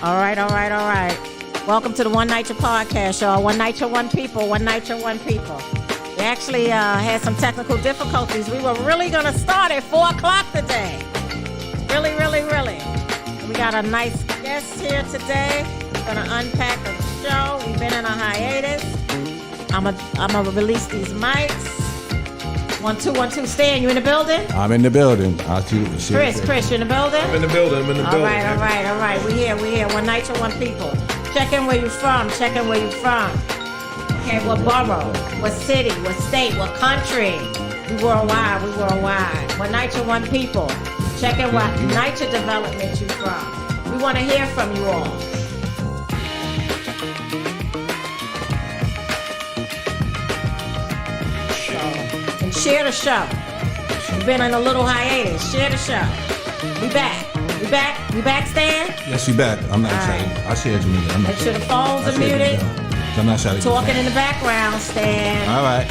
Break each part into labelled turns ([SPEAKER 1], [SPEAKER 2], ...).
[SPEAKER 1] All right. Welcome to the One Nitro podcast, y'all. One Nitro, one people. One Nitro, one people. We actually had some technical difficulties. We were really going to start at 4 o'clock today. Really. We got a nice guest here today. We're going to unpack the show. We've been in a hiatus. I'm gonna release these mics. 1 2 1 2. Stan, you in the building?
[SPEAKER 2] I'm in the building.
[SPEAKER 1] Chris, you in the building?
[SPEAKER 3] I'm in the building.
[SPEAKER 1] All right. We here. One Nitro, one people. Check in where you from. Okay, what borough, what city, what state, what country. We worldwide. One Nitro, one people. Check in what Nitro development you from. We want to hear from you all. And share the show. We've been on a little hiatus. Share the show. We back, Stan?
[SPEAKER 2] Yes, we back. I'm not excited.
[SPEAKER 1] Right.
[SPEAKER 2] I shared you.
[SPEAKER 1] Make sure the phones are muted.
[SPEAKER 2] I'm not excited.
[SPEAKER 1] Talking in the background, Stan.
[SPEAKER 2] All right.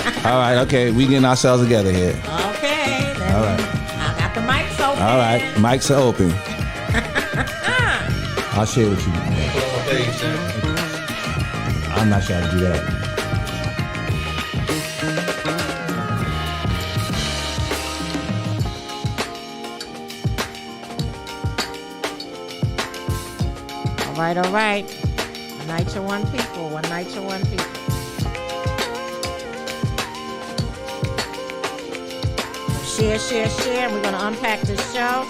[SPEAKER 2] Okay, we getting ourselves together here.
[SPEAKER 1] Okay.
[SPEAKER 2] All right.
[SPEAKER 1] I got the mics open.
[SPEAKER 2] All right, mics are open. I'll share with you. I'm not shy to do that.
[SPEAKER 1] All right. One Nitro, one people. Share. We're going to unpack this show.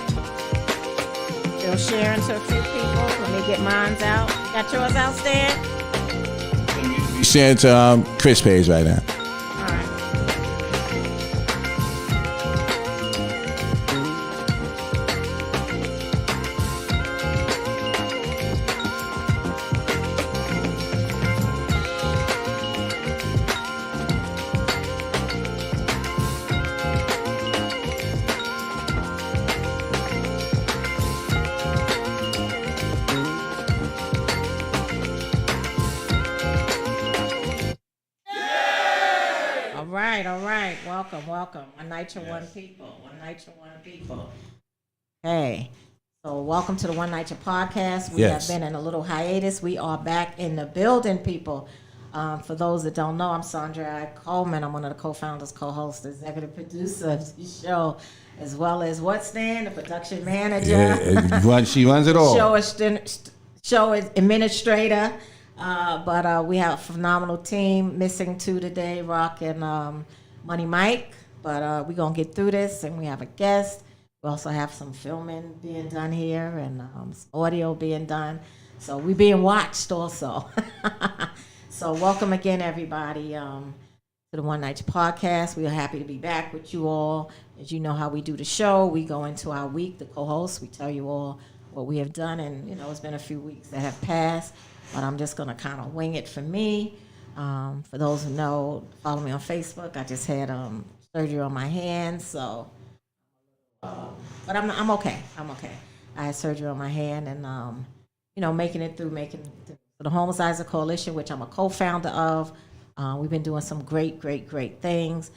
[SPEAKER 1] Still sharing to a few people. Let me get mine out. Got yours out, Stan?
[SPEAKER 2] Sharing to Chris page right now.
[SPEAKER 1] All right. All right. Welcome. One Nitro, one people. Hey. So welcome to the One Nitro podcast. We have been in a little hiatus. We are back in the building, people. For those that don't know, I'm Sandra Coleman. I'm one of the co-founders, co-hosts, executive producer of the show, as well as Stan, the production manager.
[SPEAKER 2] Yeah, she runs it all.
[SPEAKER 1] Show administrator. But we have a phenomenal team. Missing 2 today, Rock and Money Mike. But we're going to get through this, and we have a guest. We also have some filming being done here and some audio being done. So we're being watched also. So welcome again, everybody, to the One Nitro podcast. We are happy to be back with you all. As you know how we do the show, we go into our week, the co-hosts. We tell you all what we have done, and, it's been a few weeks that have passed. But I'm just going to kind of wing it for me. For those who know, follow me on Facebook. I just had surgery on my hand, so. But I'm okay. I had surgery on my hand, and making it through. So the Homicides Coalition, which I'm a co-founder of. We've been doing some great things.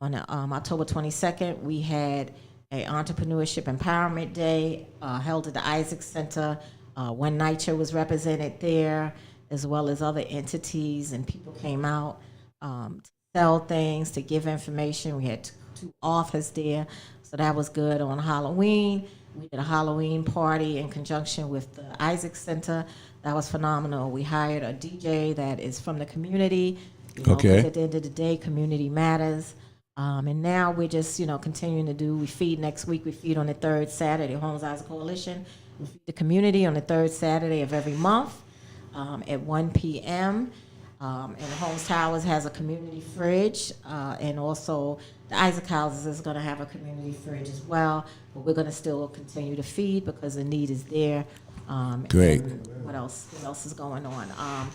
[SPEAKER 1] On October 22nd, we had a Entrepreneurship Empowerment Day held at the Isaac Center. One Nitro was represented there, as well as other entities, and people came out to sell things, to give information. We had 2 authors there, so that was good. On Halloween, we did a Halloween party in conjunction with the Isaac Center. That was phenomenal. We hired a DJ that is from the community.
[SPEAKER 2] Okay.
[SPEAKER 1] At the end of the day, community matters. And now we're just, continuing to do. We feed next week. We feed on the 3rd Saturday, Homicides Coalition. We feed the community on the 3rd Saturday of every month at 1 p.m. And Holmes Towers has a community fridge. And also the Isaac Houses is going to have a community fridge as well. But we're going to still continue to feed because the need is there.
[SPEAKER 2] Great.
[SPEAKER 1] What else is going on?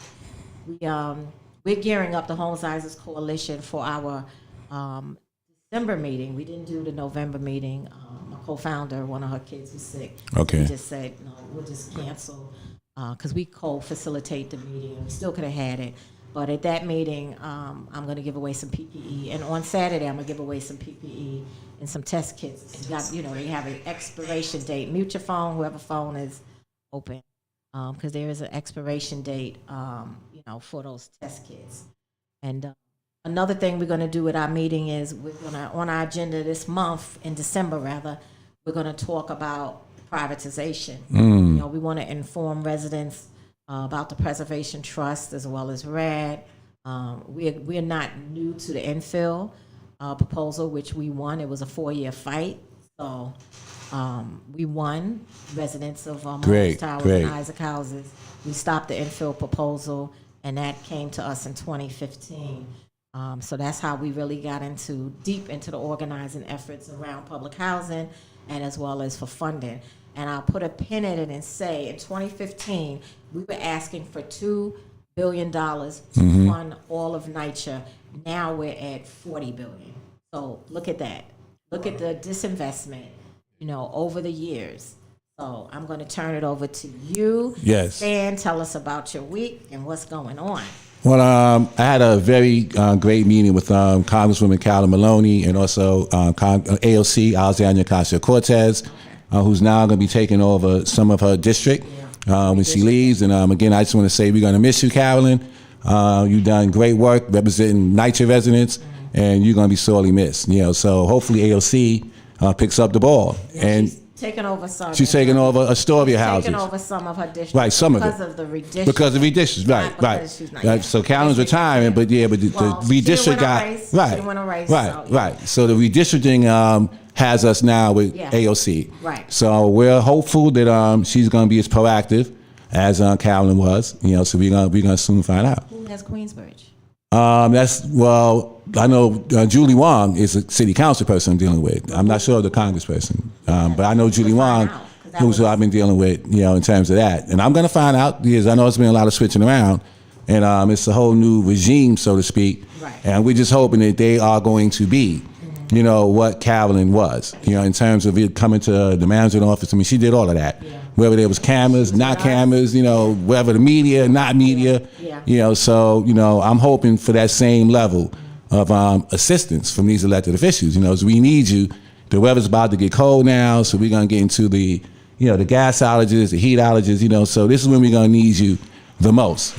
[SPEAKER 1] We're gearing up the Homicides Coalition for our December meeting. We didn't do the November meeting. My co-founder, one of her kids was sick.
[SPEAKER 2] Okay.
[SPEAKER 1] We just said, no, we'll just cancel because we co-facilitate the meeting. We still could have had it. But at that meeting, I'm going to give away some PPE. And on Saturday, I'm going to give away some PPE and some test kits. They have an expiration date. Mute your phone, whoever phone is open. because there is an expiration date, for those test kits. And another thing we're going to do at our meeting is on our agenda this month, in December rather, we're going to talk about privatization. We want to inform residents about the Preservation Trust as well as RAD. We're not new to the infill proposal, which we won. It was a 4-year fight. So we won. Residents of Morris Towers and Isaac Houses. We stopped the infill proposal, and that came to us in 2015. So that's how we really got deep into the organizing efforts around public housing and as well as for funding. And I'll put a pin in it and say in 2015, we were asking for $2 billion to fund all of NYCHA. Now we're at $40 billion. So look at that. Look at the disinvestment, over the years. So I'm going to turn it over to you.
[SPEAKER 2] Yes.
[SPEAKER 1] Stan, tell us about your week and what's going on.
[SPEAKER 2] Well, I had a very great meeting with Congresswoman Carolyn Maloney and also AOC, Alexandria Ocasio-Cortez, who's now going to be taking over some of her district when she leaves. And again, I just want to say we're going to miss you, Carolyn. You've done great work representing NYCHA residents, and you're going to be sorely missed. So hopefully AOC picks up the ball. And
[SPEAKER 1] she's taking over some.
[SPEAKER 2] She's taking over Astoria houses.
[SPEAKER 1] Taking over some of her districts.
[SPEAKER 2] Right, some of it.
[SPEAKER 1] Because of the redistricting.
[SPEAKER 2] Because of redistricting, right.
[SPEAKER 1] She's not
[SPEAKER 2] So Carolyn's retiring, but the redistrict got right. So the redistricting has us now with AOC.
[SPEAKER 1] Right.
[SPEAKER 2] So we're hopeful that she's going to be as proactive as Carolyn was. So we're gonna soon find out.
[SPEAKER 1] Who has Queensbridge?
[SPEAKER 2] I know Julie Wong is a city council person I'm dealing with. I'm not sure of the congressperson, but I know Julie Wong, who's who I've been dealing with, in terms of that. And I'm going to find out because I know it's been a lot of switching around, and it's a whole new regime, so to speak.
[SPEAKER 1] Right.
[SPEAKER 2] And we're just hoping that they are going to be, what Carolyn was, in terms of it coming to the management office. I mean, she did all of that. Yeah. Whether there was cameras, not cameras, whether the media, not media, So, I'm hoping for that same level of assistance from these elected officials. So we need you. The weather's about to get cold now, so we're gonna get into the gas allergies, the heat allergies. So this is when we're gonna need you the most.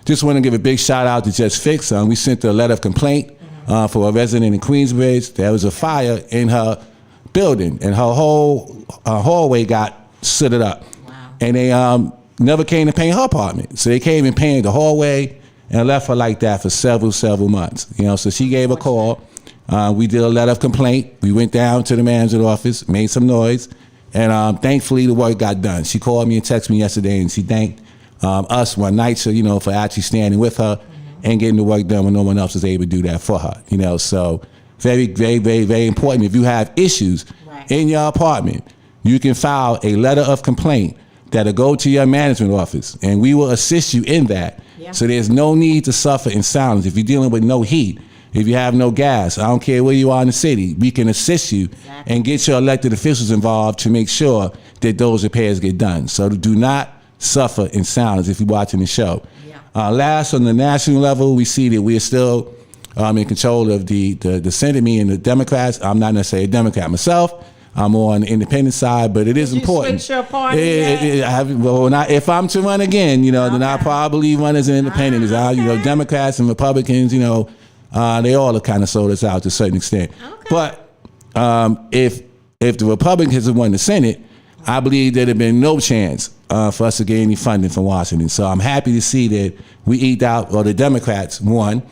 [SPEAKER 2] Just want to give a big shout out to Just Fix. We sent a letter of complaint for a resident in Queensbridge. There was a fire in her building, and her whole hallway got sooted up.
[SPEAKER 1] Wow.
[SPEAKER 2] And they never came to paint her apartment, so they came and painted the hallway and left her like that for several months. So she gave a call. We did a letter of complaint. We went down to the manager's office, made some noise, and thankfully the work got done. She called me and texted me yesterday, and she thanked us one night, for actually standing with her and getting the work done when no one else was able to do that for her. So very, very, very, very important. If you have issues in your apartment, you can file a letter of complaint that'll go to your management office, and we will assist you in that. Yeah. So there's no need to suffer in silence. If you're dealing with no heat, if you have no gas, I don't care where you are in the city, we can assist you and get your elected officials involved to make sure that those repairs get done. So do not suffer in silence if you're watching the show. Yeah. Last, on the national level, we see that we're still in control of the Senate, me and the Democrats. I'm not necessarily a Democrat myself. I'm on the independent side, but it is important.
[SPEAKER 1] Switch your party?
[SPEAKER 2] If I'm to run again, then I'll probably run as an independent. Because Democrats and Republicans, they all are kind of sold us out to a certain extent.
[SPEAKER 1] Okay.
[SPEAKER 2] But if the Republicans had won the Senate, I believe there'd have been no chance for us to get any funding from Washington. So I'm happy to see that we eked out, or the Democrats won.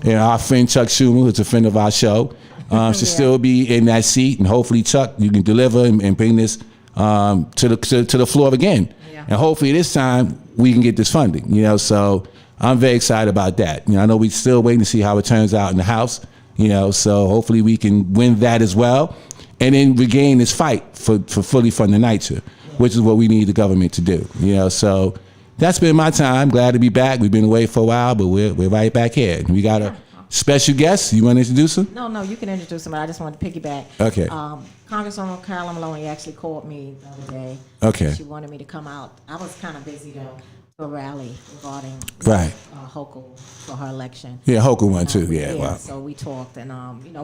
[SPEAKER 2] And our friend Chuck Schumer, who's a friend of our show, should still be in that seat, and hopefully, Chuck, you can deliver and bring this to the floor again. Yeah. And hopefully this time we can get this funding. So I'm very excited about that. I know we're still waiting to see how it turns out in the House. So hopefully we can win that as well, and then regain this fight for fully funding NYCHA, which is what we need the government to do. So that's been my time. Glad to be back. We've been away for a while, but we're right back here. We got a special guest. You want to introduce him?
[SPEAKER 1] No, you can introduce him. But I just wanted to piggyback.
[SPEAKER 2] Okay.
[SPEAKER 1] Congresswoman Carolyn Maloney actually called me the other day.
[SPEAKER 2] Okay.
[SPEAKER 1] She wanted me to come out. I was kind of busy though, to a rally regarding Hochul for her election.
[SPEAKER 2] Yeah, Hochul won too. Yeah. Wow.
[SPEAKER 1] So we talked, and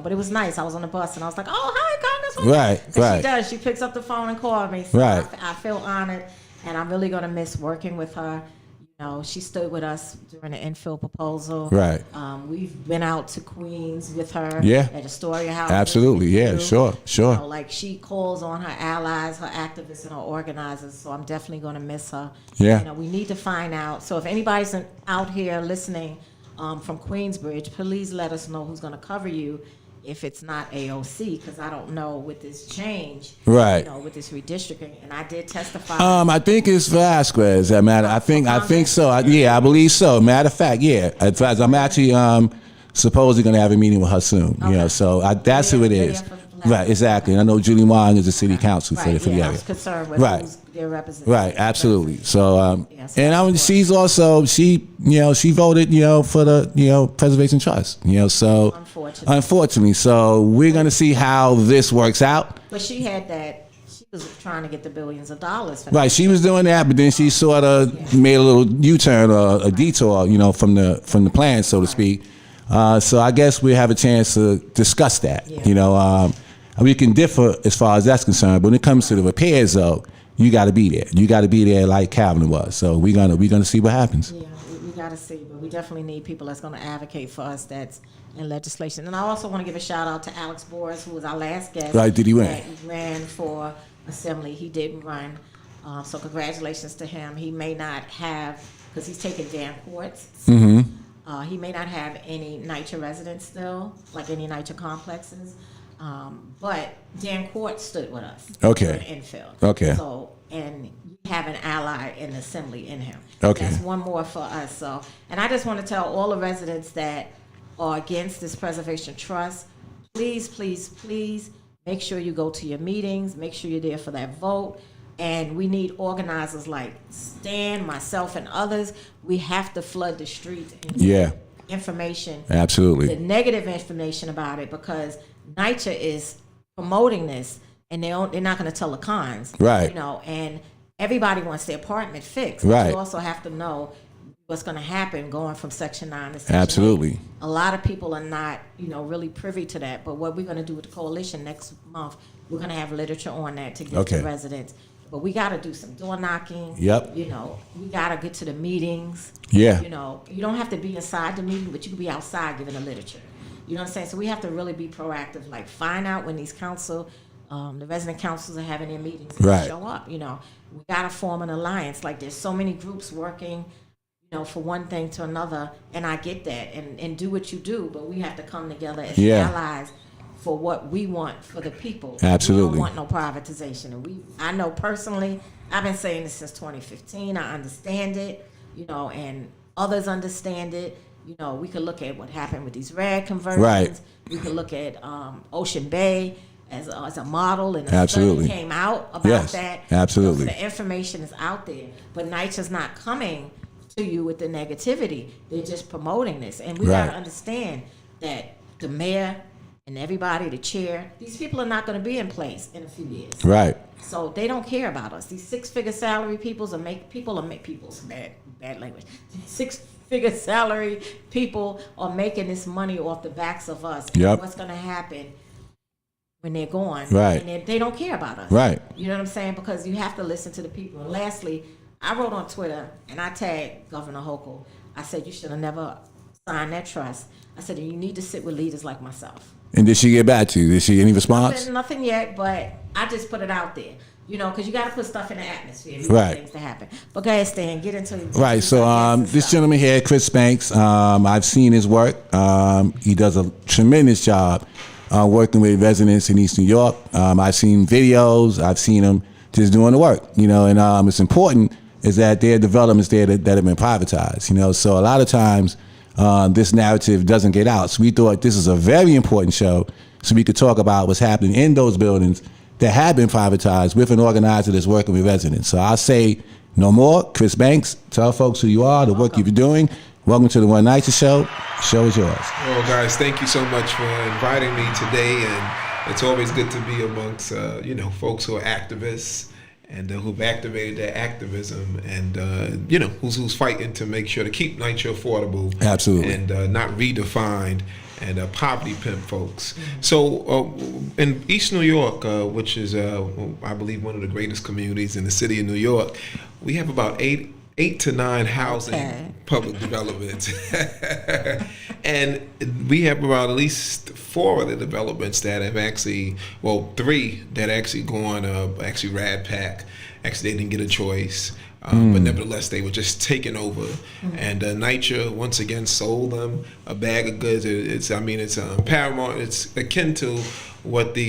[SPEAKER 1] but it was nice. I was on the bus, and I was like, "Oh, hi, Congresswoman."
[SPEAKER 2] Right.
[SPEAKER 1] And she does. She picks up the phone and calls me. So I feel honored. And I'm really going to miss working with her. You know, she stood with us during the infill proposal.
[SPEAKER 2] Right.
[SPEAKER 1] We've been out to Queens with her.
[SPEAKER 2] Yeah.
[SPEAKER 1] At Astoria House.
[SPEAKER 2] Absolutely. Yeah. Sure.
[SPEAKER 1] You know, like she calls on her allies, her activists, and her organizers. So I'm definitely going to miss her.
[SPEAKER 2] Yeah.
[SPEAKER 1] You know, we need to find out. So if anybody's out here listening from Queensbridge, please let us know who's going to cover you. If it's not AOC, because I don't know with this change,
[SPEAKER 2] Right.
[SPEAKER 1] You know, with this redistricting, and I did testify.
[SPEAKER 2] I think it's Vasquez. I think so. I believe so. Matter of fact, yeah. In fact, I'm actually supposedly going to have a meeting with her soon. You know, so that's who it is. Right, exactly. And I know Julie Wong is the city council for the
[SPEAKER 1] I
[SPEAKER 2] area.
[SPEAKER 1] was concerned with who's their representative.
[SPEAKER 2] Right, absolutely. So,
[SPEAKER 1] Yes,
[SPEAKER 2] and she's also she voted for the Preservation Trust. So unfortunately, so we're gonna see how this works out.
[SPEAKER 1] But she had that. She was trying to get the billions of dollars.
[SPEAKER 2] Right, she was doing that, but then she sort of made a little U-turn or a detour, from the plan, so to speak. So I guess we have a chance to discuss that.
[SPEAKER 1] Yeah.
[SPEAKER 2] We can differ as far as that's concerned, but when it comes to the repairs, though, you got to be there. You got to be there like Calvin was. So we're gonna see what happens.
[SPEAKER 1] Yeah, we got to see, but we definitely need people that's going to advocate for us. That's in legislation. And I also want to give a shout out to Alex Boris, who was our last guest.
[SPEAKER 2] Right? Did he win?
[SPEAKER 1] He ran for assembly. He didn't run. So congratulations to him. He may not have, because he's taking Dan Quartz.
[SPEAKER 2] Mm-hmm.
[SPEAKER 1] He may not have any NYCHA residents still, like any NYCHA complexes. But Dan Quartz stood with us.
[SPEAKER 2] Okay.
[SPEAKER 1] In Enfield.
[SPEAKER 2] Okay.
[SPEAKER 1] So, and you have an ally in the assembly in him.
[SPEAKER 2] Okay.
[SPEAKER 1] That's one more for us. So, and I just want to tell all the residents that are against this preservation trust, please, please, please make sure you go to your meetings. Make sure you're there for that vote. And we need organizers like Stan, myself, and others. We have to flood the streets and get information.
[SPEAKER 2] Absolutely.
[SPEAKER 1] The negative information about it, because NYCHA is promoting this, and they're not going to tell the cons.
[SPEAKER 2] Right.
[SPEAKER 1] And everybody wants their apartment fixed.
[SPEAKER 2] Right.
[SPEAKER 1] But you also have to know what's going to happen going from Section 9 to Section 8.
[SPEAKER 2] Absolutely.
[SPEAKER 1] A lot of people are not, really privy to that. But what we're going to do with the coalition next month, we're going to have literature on that to give to residents. But we got to do some door knocking.
[SPEAKER 2] Yep.
[SPEAKER 1] We got to get to the meetings.
[SPEAKER 2] Yeah.
[SPEAKER 1] You don't have to be inside the meeting, but you can be outside giving the literature. You know what I'm saying? So we have to really be proactive, like find out when these the resident councils are having their meetings and
[SPEAKER 2] Right.
[SPEAKER 1] show up. We got to form an alliance. Like there's so many groups working, for one thing to another, and I get that, and do what you do, but we have to come together as allies for what we want for the people.
[SPEAKER 2] Absolutely.
[SPEAKER 1] We don't want no privatization. And I know personally, I've been saying this since 2015. I understand it, and others understand it. We could look at what happened with these RAD conversions.
[SPEAKER 2] Right.
[SPEAKER 1] We could look at Ocean Bay as a model, and a
[SPEAKER 2] Absolutely.
[SPEAKER 1] study came out about that.
[SPEAKER 2] Absolutely.
[SPEAKER 1] So the information is out there, but NYCHA's not coming to you with the negativity. They're just promoting this, and we got to understand that the mayor and everybody, the chair, these people are not going to be in place in a few years.
[SPEAKER 2] Right.
[SPEAKER 1] So they don't care about us. These six-figure salary people's bad language. Six-figure salary people are making this money off the backs of us.
[SPEAKER 2] Yep.
[SPEAKER 1] And what's going to happen when they're gone?
[SPEAKER 2] Right.
[SPEAKER 1] And they don't care about us.
[SPEAKER 2] Right.
[SPEAKER 1] You know what I'm saying? Because you have to listen to the people. And lastly, I wrote on Twitter, and I tagged Governor Hochul. I said, you should have never signed that trust. I said, you need to sit with leaders like myself.
[SPEAKER 2] And did she get back to you? Did she any response?
[SPEAKER 1] Nothing yet, but I just put it out there. Because you got to put stuff in the atmosphere. You
[SPEAKER 2] Right.
[SPEAKER 1] want things to happen. But go ahead, Stan, get into it.
[SPEAKER 2] Right. So this gentleman here, Chris Banks, I've seen his work. He does a tremendous job working with residents in East New York. I've seen videos. I've seen him just doing the work. And it's important is that there are developments there that have been privatized. So a lot of times this narrative doesn't get out. So we thought this is a very important show so we could talk about what's happening in those buildings that have been privatized with an organizer that's working with residents. So I'll say no more. Chris Banks, tell folks who you are, the work you've been doing. Welcome to the One NYCHA Show. The show is yours.
[SPEAKER 3] Well, guys, thank you so much for inviting me today. And it's always good to be amongst, folks who are activists and who've activated their activism and, who's fighting to make sure to keep NYCHA affordable.
[SPEAKER 2] Absolutely.
[SPEAKER 3] And not redefined. and poverty pimp folks. So in East New York, which is I believe one of the greatest communities in the city of New York, we have about eight to nine housing public developments. And we have about at least 4 of the developments that have actually, well, 3 that actually gone, actually Rad Pack. Actually, they didn't get a choice. But nevertheless, they were just taken over. And NYCHA once again sold them a bag of goods. It's paramount. It's akin to what the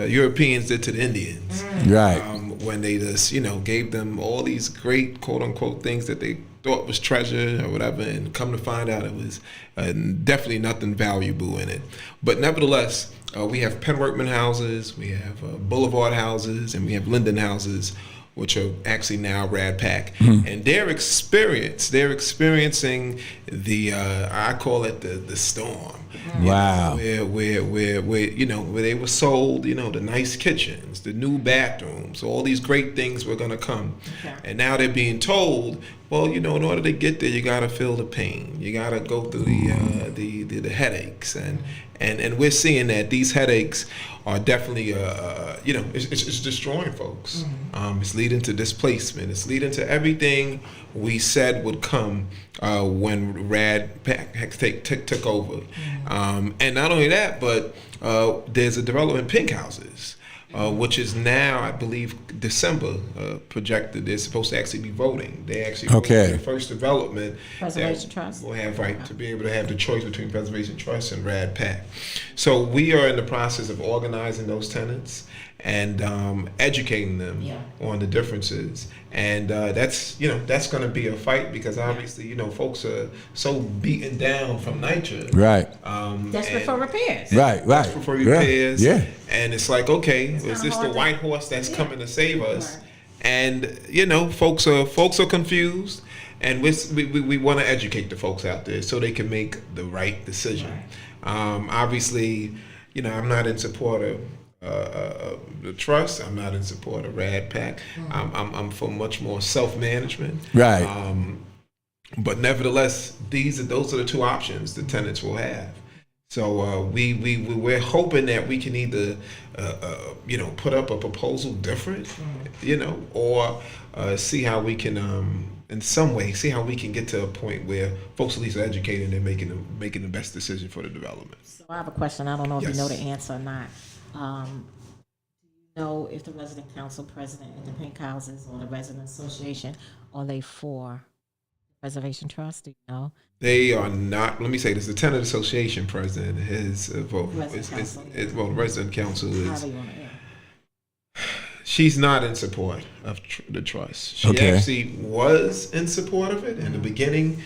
[SPEAKER 3] Europeans did to the Indians.
[SPEAKER 2] Right.
[SPEAKER 3] When they just, gave them all these great quote unquote things that they thought was treasure or whatever, and come to find out it was definitely nothing valuable in it. But nevertheless, we have Penn Workman houses, we have Boulevard houses, and we have Linden houses, which are actually now Rad Pack. And they're experiencing the I call it the storm.
[SPEAKER 2] Wow.
[SPEAKER 3] Where they were sold, the nice kitchens, the new bathrooms, all these great things were gonna come.
[SPEAKER 1] Okay.
[SPEAKER 3] And now they're being told, well, in order to get there, you gotta feel the pain. You gotta go through the headaches, and we're seeing that these headaches are definitely, it's destroying folks. It's leading to displacement. It's leading to everything we said would come when Rad Pack took over. And not only that, but there's a development, Pink Houses, which is now, I believe, December projected. They're supposed to actually be voting. They actually voted for the first development.
[SPEAKER 1] Preservation Trust.
[SPEAKER 3] Will have to be able to have the choice between Preservation Trust and Rad Pack. So we are in the process of organizing those tenants and educating them on the differences. And that's going to be a fight, because obviously, folks are so beaten down from NYCHA.
[SPEAKER 2] Right.
[SPEAKER 1] Desperate for repairs.
[SPEAKER 2] Right.
[SPEAKER 3] Desperate for repairs.
[SPEAKER 2] Yeah.
[SPEAKER 3] And it's like, okay, is this the white horse that's coming to save us?
[SPEAKER 1] Right.
[SPEAKER 3] And folks are confused, and we want to educate the folks out there so they can make the right decision. Right. Obviously, I'm not in support of the trust. I'm not in support of Rad Pack. I'm for much more self-management.
[SPEAKER 2] Right.
[SPEAKER 3] But nevertheless, those are the 2 options the tenants will have. So we're hoping that we can either put up a proposal different, or see how we can in some way see how we can get to a point where folks at least are educated and they're making the best decision for the development.
[SPEAKER 1] So I have a question. I don't know if you
[SPEAKER 3] Yes.
[SPEAKER 1] know the answer or not. Do you know if the resident council president in the Pink Houses or the resident association, are they for Preservation Trust? Do you know?
[SPEAKER 3] They are not. Let me say this: the tenant association president, his vote, the resident council
[SPEAKER 1] How
[SPEAKER 3] is.
[SPEAKER 1] do you want to?
[SPEAKER 3] She's not in support of the trust. She
[SPEAKER 2] Okay.
[SPEAKER 3] actually was in support of it in the beginning.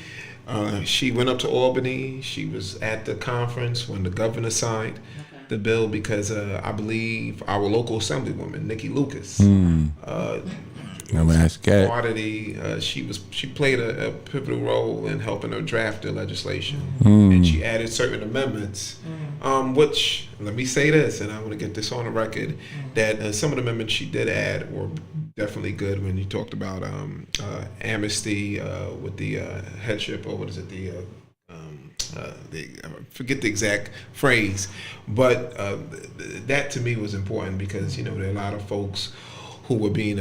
[SPEAKER 3] She went up to Albany. She was at the conference when the governor signed the bill, because I believe our local assemblywoman, Nikki Lucas, part of the, she played a pivotal role in helping her draft the legislation, and she added certain amendments, which, let me say this, and I want to get this on the record, that some of the amendments she did add were definitely good. When you talked about amnesty with the headship, or what is it, I forget the exact phrase, but that to me was important, because there are a lot of folks who were being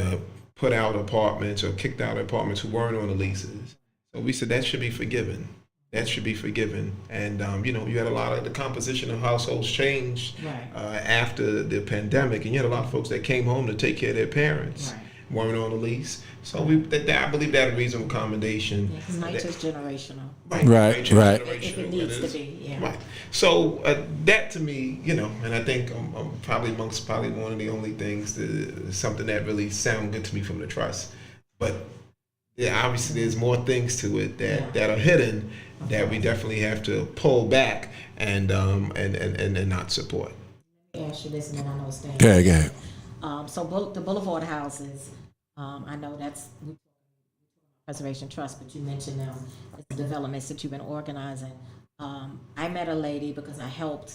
[SPEAKER 3] put out of apartments or kicked out of apartments who weren't on the leases. So we said that should be forgiven. That should be forgiven. And you had a lot of the composition of households changed after the pandemic, and you had a lot of folks that came home to take care of their parents. Weren't on the lease. So I believe that a reasonable commendation.
[SPEAKER 1] Because NYCHA's generational.
[SPEAKER 2] Right.
[SPEAKER 1] If it needs to be,
[SPEAKER 3] Right. So that to me, and I think I'm probably amongst one of the only things, something that really sound good to me from the trust. But obviously there's more things to it that are hidden that we definitely have to pull back and not support.
[SPEAKER 1] Let me ask you this, and then I know Stan.
[SPEAKER 2] Go ahead.
[SPEAKER 1] So the Boulevard houses, I know that's Preservation Trust, but you mentioned them as the developments that you've been organizing. I met a lady because I helped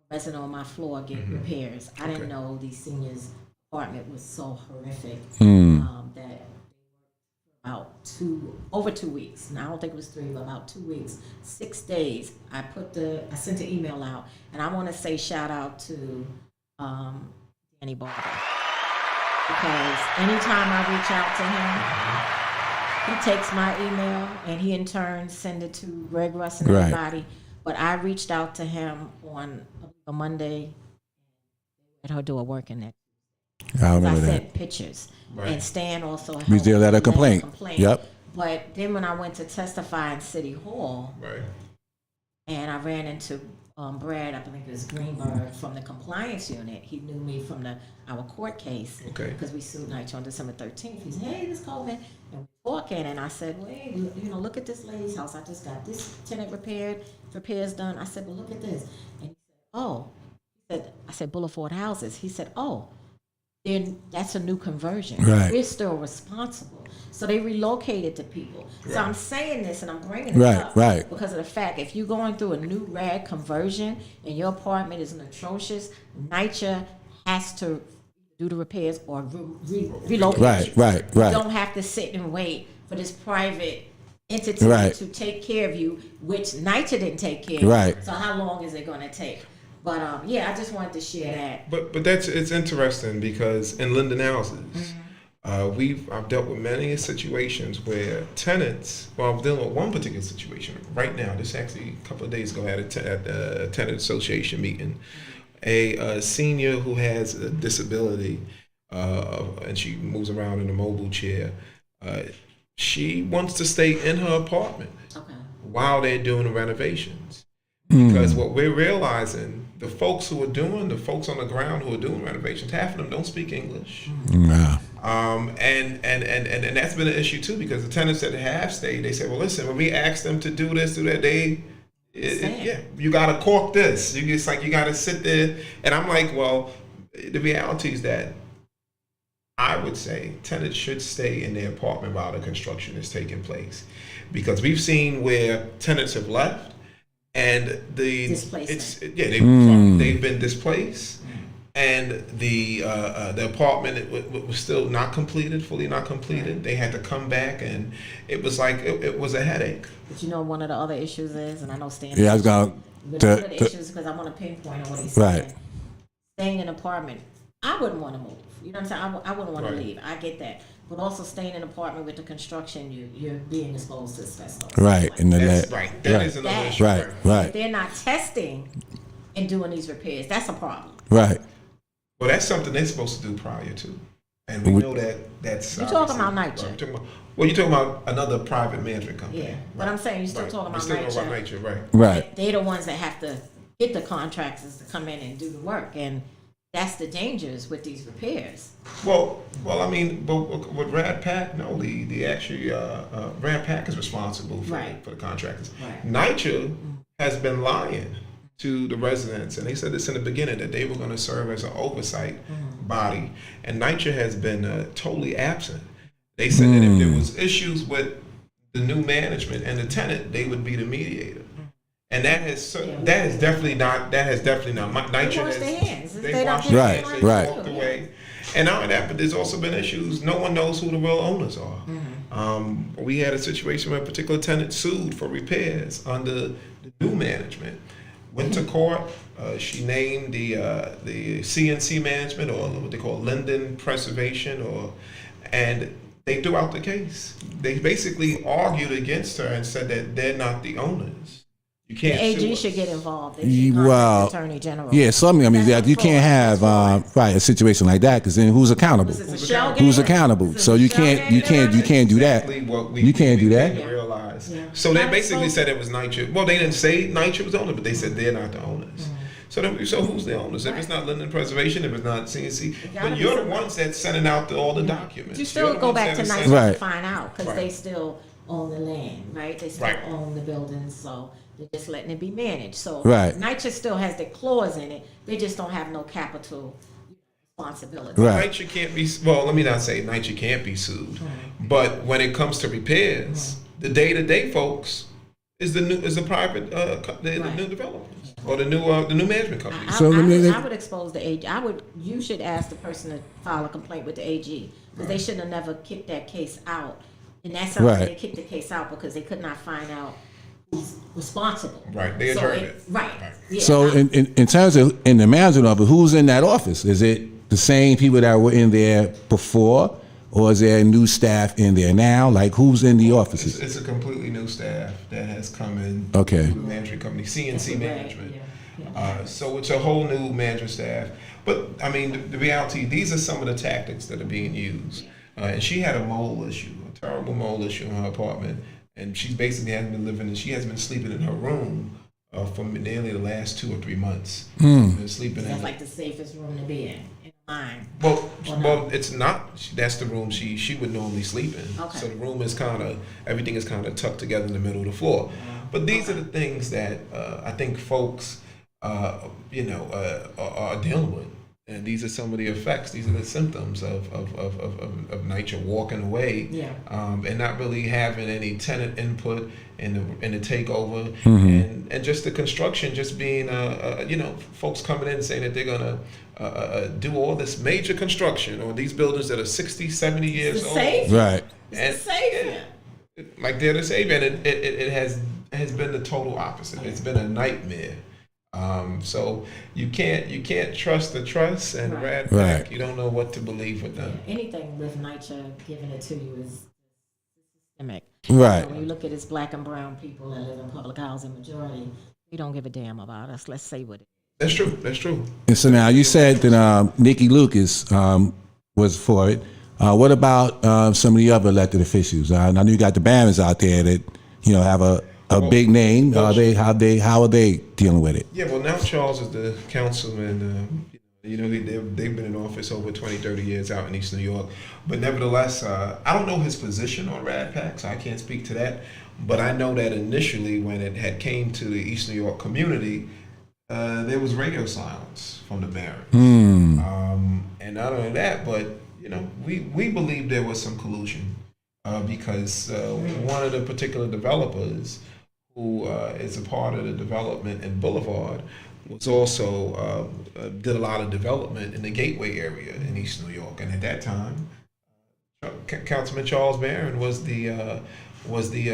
[SPEAKER 1] a resident on my floor get repairs. I didn't know these seniors' apartment was so horrific that over 2 weeks. Now I don't think it was 3, but about 2 weeks, 6 days. I sent an email out, and I want to say shout out to Danny Barber, because anytime I reach out to him, he takes my email and he in turn send it to Greg Russ and
[SPEAKER 2] Right.
[SPEAKER 1] everybody. But I reached out to him on a Monday at her door working that.
[SPEAKER 2] I
[SPEAKER 1] I
[SPEAKER 2] remember that.
[SPEAKER 1] sent pictures.
[SPEAKER 3] Right.
[SPEAKER 1] And Stan also helped
[SPEAKER 2] We did let her complaint. Yep.
[SPEAKER 1] But then when I went to testify in City Hall,
[SPEAKER 3] Right.
[SPEAKER 1] and I ran into Brad, I believe it was Greenberg, from the compliance unit. He knew me from our court case.
[SPEAKER 3] Okay.
[SPEAKER 1] Because we sued Nitro on December 13th. He said, hey, this Coleman. And we're talking, and I said, well, hey, look at this lady's house. I just got this tenant repairs done. I said, well, look at this. And he said, oh. I said, Boulevard Houses. He said, oh. Then that's a new conversion.
[SPEAKER 2] Right.
[SPEAKER 1] We're still responsible. So they relocated the people. So
[SPEAKER 3] Right.
[SPEAKER 1] I'm saying this and I'm bringing it
[SPEAKER 2] Right,
[SPEAKER 1] up
[SPEAKER 2] right.
[SPEAKER 1] because of the fact if you're going through a new rad conversion and your apartment is atrocious, NYCHA has to do the repairs or relocate
[SPEAKER 2] Right,
[SPEAKER 1] you.
[SPEAKER 2] right,
[SPEAKER 1] You
[SPEAKER 2] right.
[SPEAKER 1] don't have to sit and wait for this private entity
[SPEAKER 2] Right.
[SPEAKER 1] to take care of you, which NYCHA didn't take care of.
[SPEAKER 2] Right.
[SPEAKER 1] So how long is it going to take? But yeah, I just wanted to share that.
[SPEAKER 3] But it's interesting because in Linden houses, I've dealt with many situations where tenants. Well, I'm dealing with one particular situation right now. This actually a couple of days ago at a tenant association meeting. A senior who has a disability, and she moves around in a mobile chair. She wants to stay in her apartment
[SPEAKER 1] Okay.
[SPEAKER 3] while they're doing the renovations. Because what we're realizing, the folks on the ground who are doing renovations, half of them don't speak English.
[SPEAKER 2] Yeah.
[SPEAKER 3] And that's been an issue too, because the tenants that have stayed, they say, well, listen, when we ask them to do this, do that, you got to cork this. It's like you got to sit there. And I'm like, well, the reality is that I would say tenants should stay in their apartment while the construction is taking place, because we've seen where tenants have left. And they've been displaced, and the apartment was still not completed, fully not completed. They had to come back, and it was like it was a headache.
[SPEAKER 1] But you know, one of the other issues is, and I know Stan.
[SPEAKER 2] Yeah, I was going
[SPEAKER 1] one of the issues, because I want to pinpoint on what he's saying.
[SPEAKER 2] Right.
[SPEAKER 1] Staying in an apartment, I wouldn't want to move. You know what I'm saying? I wouldn't want
[SPEAKER 3] Right.
[SPEAKER 1] to leave. I get that. But also staying in an apartment with the construction, you're being exposed to asbestos.
[SPEAKER 2] Right. And then
[SPEAKER 3] That's
[SPEAKER 2] that.
[SPEAKER 3] right. That is another issue.
[SPEAKER 2] Right.
[SPEAKER 1] If
[SPEAKER 2] Right.
[SPEAKER 1] they're not testing and doing these repairs, that's a problem.
[SPEAKER 2] Right.
[SPEAKER 3] Well, that's something they're supposed to do prior to, and we know that's.
[SPEAKER 1] You're talking about
[SPEAKER 3] obviously-
[SPEAKER 1] NYCHA.
[SPEAKER 3] You're talking about another private management company.
[SPEAKER 1] Yeah. But I'm saying you're still talking about
[SPEAKER 3] We're still talking
[SPEAKER 1] NYCHA.
[SPEAKER 3] about NYCHA, right?
[SPEAKER 2] Right.
[SPEAKER 1] They're the ones that have to get the contractors to come in and do the work, and that's the dangers with these repairs.
[SPEAKER 3] Well, I mean, but with Rad Pack, no, the actually Rad Pack is responsible for,
[SPEAKER 1] Right.
[SPEAKER 3] for the contractors.
[SPEAKER 1] Right.
[SPEAKER 3] NYCHA has been lying to the residents, and they said this in the beginning, that they were going to serve as an oversight body, and NYCHA has been totally absent. They said that if there was issues with the new management and the tenant, they would be the mediator. And that has definitely not. NYCHA
[SPEAKER 1] They wash
[SPEAKER 3] has.
[SPEAKER 1] their hands.
[SPEAKER 3] They
[SPEAKER 1] They don't
[SPEAKER 3] washed
[SPEAKER 1] do
[SPEAKER 3] their
[SPEAKER 2] Right,
[SPEAKER 3] hands.
[SPEAKER 1] it
[SPEAKER 3] They
[SPEAKER 2] right.
[SPEAKER 3] walked away. And not only that, but there's also been issues. No one knows who the real owners are. We had a situation where a particular tenant sued for repairs under the new management. Went to court. She named the CNC management, or what they call Linden Preservation, and they threw out the case. They basically argued against her and said that they're not the owners. You
[SPEAKER 1] The
[SPEAKER 3] can't.
[SPEAKER 1] AG
[SPEAKER 3] sue
[SPEAKER 1] should
[SPEAKER 3] us.
[SPEAKER 1] get involved. They should contact
[SPEAKER 2] Well,
[SPEAKER 1] the Attorney General.
[SPEAKER 2] Yeah, something. I mean,
[SPEAKER 1] That's
[SPEAKER 2] that you can't have
[SPEAKER 1] fraud.
[SPEAKER 2] right a situation like that, because then who's accountable?
[SPEAKER 1] This is a shell game.
[SPEAKER 2] Who's accountable?
[SPEAKER 1] This is
[SPEAKER 2] So
[SPEAKER 1] a
[SPEAKER 2] you
[SPEAKER 1] shell
[SPEAKER 2] can't
[SPEAKER 1] game.
[SPEAKER 2] do that.
[SPEAKER 3] Exactly what
[SPEAKER 2] You can't do that.
[SPEAKER 3] came to realize.
[SPEAKER 1] Yeah.
[SPEAKER 3] So they
[SPEAKER 1] Not
[SPEAKER 3] basically
[SPEAKER 1] exposed.
[SPEAKER 3] said it was NYCHA. Well, they didn't say NYCHA was the owner, but they said they're not the owners. So who's the owners? If it's not Linden Preservation, if it's not CNC,
[SPEAKER 1] gotta
[SPEAKER 3] but
[SPEAKER 1] be
[SPEAKER 3] you're the
[SPEAKER 1] somebody.
[SPEAKER 3] ones that's sending out all the documents.
[SPEAKER 1] You
[SPEAKER 3] You're
[SPEAKER 1] still
[SPEAKER 3] the
[SPEAKER 1] go
[SPEAKER 3] ones
[SPEAKER 1] back to
[SPEAKER 3] that
[SPEAKER 1] NYCHA
[SPEAKER 3] send-
[SPEAKER 2] Right.
[SPEAKER 1] to find out, because
[SPEAKER 3] Right.
[SPEAKER 1] they still own the land, right? They still
[SPEAKER 3] Right.
[SPEAKER 1] own the buildings, so they're just letting it be managed. So
[SPEAKER 2] Right.
[SPEAKER 1] NYCHA still has the clause in it. They just don't have no capital responsibility.
[SPEAKER 2] Right.
[SPEAKER 3] NYCHA can't be. Well, let me not say NYCHA can't be sued, but when it comes to repairs, the day-to-day folks is the private the
[SPEAKER 1] Right.
[SPEAKER 3] new developers or the new management companies.
[SPEAKER 2] So let me-
[SPEAKER 1] I would expose the AG. You should ask the person to file a complaint with the AG, because they shouldn't have never kicked that case out And that's something
[SPEAKER 2] Right.
[SPEAKER 1] they kicked the case out because they could not find out who's responsible.
[SPEAKER 3] Right, they
[SPEAKER 1] So
[SPEAKER 3] adjourned it.
[SPEAKER 1] Right. Yeah.
[SPEAKER 2] So in terms of in the management of it, who's in that office? Is it the same people that were in there before, or is there new staff in there now? Like, who's in the offices?
[SPEAKER 3] It's a completely new staff that has come in.
[SPEAKER 2] Okay.
[SPEAKER 3] To the management company, CNC
[SPEAKER 1] Right,
[SPEAKER 3] Management.
[SPEAKER 1] yeah.
[SPEAKER 3] So it's a whole new management staff. But I mean, the reality, these are some of the tactics that are being used. And she had a mole issue, a terrible mole issue in her apartment, and she basically hasn't been living. She has been sleeping in her room for nearly the last 2 or 3 months. Been sleeping
[SPEAKER 1] That's
[SPEAKER 3] in.
[SPEAKER 1] like the safest room to be in mine.
[SPEAKER 3] Well, it's not. That's the room she would normally sleep in.
[SPEAKER 1] Okay.
[SPEAKER 3] So the room is everything is kind of tucked together in the middle of the floor. But these are the things that I think folks, are dealing with. And these are some of the effects. These are the symptoms of NYCHA walking away,
[SPEAKER 1] Yeah.
[SPEAKER 3] and not really having any tenant input in the takeover,
[SPEAKER 2] Mm-hmm.
[SPEAKER 3] and just the construction just being, folks coming in saying that they're gonna do all this major construction on these buildings that are 60, 70 years
[SPEAKER 1] The
[SPEAKER 3] old.
[SPEAKER 1] safe.
[SPEAKER 2] Right.
[SPEAKER 1] It's the safe.
[SPEAKER 3] Like they're the savior, and it has been the total opposite. It's been a nightmare. So you can't trust the trust, and
[SPEAKER 1] Right.
[SPEAKER 3] Rad
[SPEAKER 2] Right.
[SPEAKER 3] Pack, you don't know what to believe with them.
[SPEAKER 1] Anything with NYCHA giving it to you is systemic.
[SPEAKER 2] Right.
[SPEAKER 1] When you look at it's black and brown people that live in public housing majority, we don't give a damn about us. Let's say what it is.
[SPEAKER 3] That's true. That's true.
[SPEAKER 2] And so now you said that Nikki Lucas was for it. What about some of the other elected officials? I know you got the Barons out there that have a big name. How are they dealing with it?
[SPEAKER 3] Yeah, well, now Charles is the councilman. They've been in office over 20, 30 years out in East New York. But nevertheless, I don't know his position on Rad Pack, so I can't speak to that. But I know that initially when it had came to the East New York community, there was radio silence from the Barons. And not only that, but we believe there was some collusion because one of the particular developers who is a part of the development in Boulevard was also did a lot of development in the Gateway area in East New York, and at that time, Councilman Charles Barron was the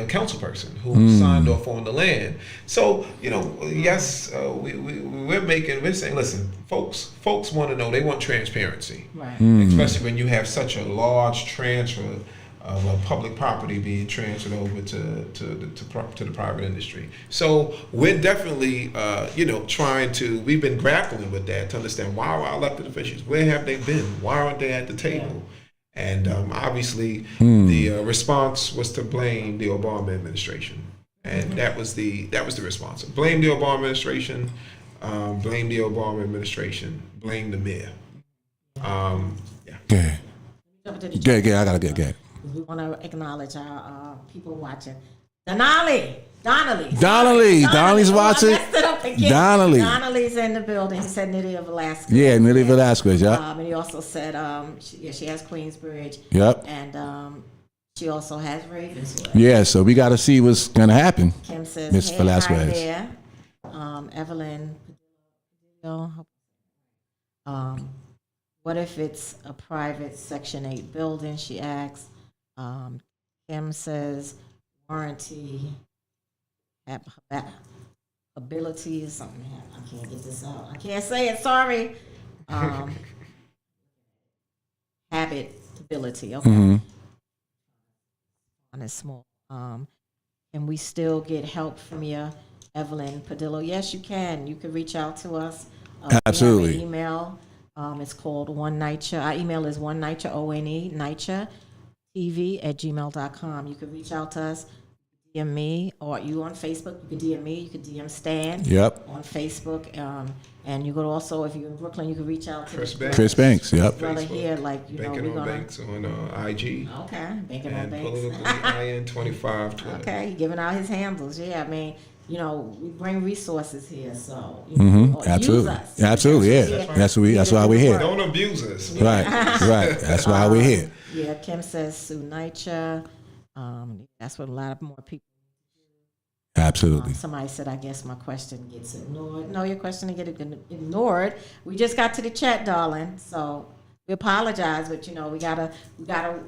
[SPEAKER 3] council person who signed off on the land. So yes, we're saying, listen, folks want to know, they want transparency,
[SPEAKER 1] Right.
[SPEAKER 3] especially when you have such a large transfer of public property being transferred over to the private industry. So we're definitely we've been grappling with that to understand why are our elected officials, where have they been, why aren't they at the table? And obviously the response was to blame the Obama administration, and that was the response. Blame the Obama administration, blame the Obama administration, blame the mayor.
[SPEAKER 2] Yeah.
[SPEAKER 1] Jump to the
[SPEAKER 2] Good. I gotta get.
[SPEAKER 1] We want to acknowledge our people watching. Donnelly's
[SPEAKER 2] Watching.
[SPEAKER 1] Donnelly's in the building. He said Nydia Velasquez.
[SPEAKER 2] Yeah, Nelly Velasquez. Yeah.
[SPEAKER 1] And he also said, she has Queensbridge.
[SPEAKER 2] Yep.
[SPEAKER 1] And she also has Ravenswood.
[SPEAKER 2] Yeah. So we got to see what's gonna happen.
[SPEAKER 1] Kim says,
[SPEAKER 2] Miss
[SPEAKER 1] hey,
[SPEAKER 2] Velasquez.
[SPEAKER 1] hi there. Evelyn, what if it's a private Section 8 building, she asks. Kim says, warranty, ability or something. I can't get this out. I can't say it, sorry. Habitability, okay. On a small. Can we still get help from you, Evelyn Padillo? Yes, you can. You can reach out to us.
[SPEAKER 2] Absolutely.
[SPEAKER 1] We have an email. It's called One NYCHA. Our email is One NYCHA, ONE, NYCHA TV@gmail.com. You can reach out to us, DM me, or you on Facebook. You can DM me. You can DM Stan.
[SPEAKER 2] Yep.
[SPEAKER 1] On Facebook, and you could also, if you're in Brooklyn, you can reach out to
[SPEAKER 3] Chris
[SPEAKER 1] the
[SPEAKER 3] Banks.
[SPEAKER 2] Chris Banks. Yep.
[SPEAKER 1] brother
[SPEAKER 3] Facebook.
[SPEAKER 1] here. Like
[SPEAKER 3] Banking
[SPEAKER 1] we're
[SPEAKER 3] on
[SPEAKER 1] gonna.
[SPEAKER 3] Banks on IG.
[SPEAKER 1] Okay, banking on
[SPEAKER 3] And
[SPEAKER 1] banks.
[SPEAKER 3] politically IN25 Twitter.
[SPEAKER 1] Okay, he giving out his handles. Yeah, I mean, we bring resources here, so or
[SPEAKER 2] Absolutely.
[SPEAKER 1] use us.
[SPEAKER 2] Absolutely. Yeah. That's why we're here.
[SPEAKER 3] Don't abuse us.
[SPEAKER 2] Right. That's why we're here.
[SPEAKER 1] Yeah, Kim says Sue NYCHA. That's what a lot of more people.
[SPEAKER 2] Absolutely.
[SPEAKER 1] Somebody said, I guess my question gets ignored. No, your question didn't get ignored. We just got to the chat, darling. So we apologize, but we gotta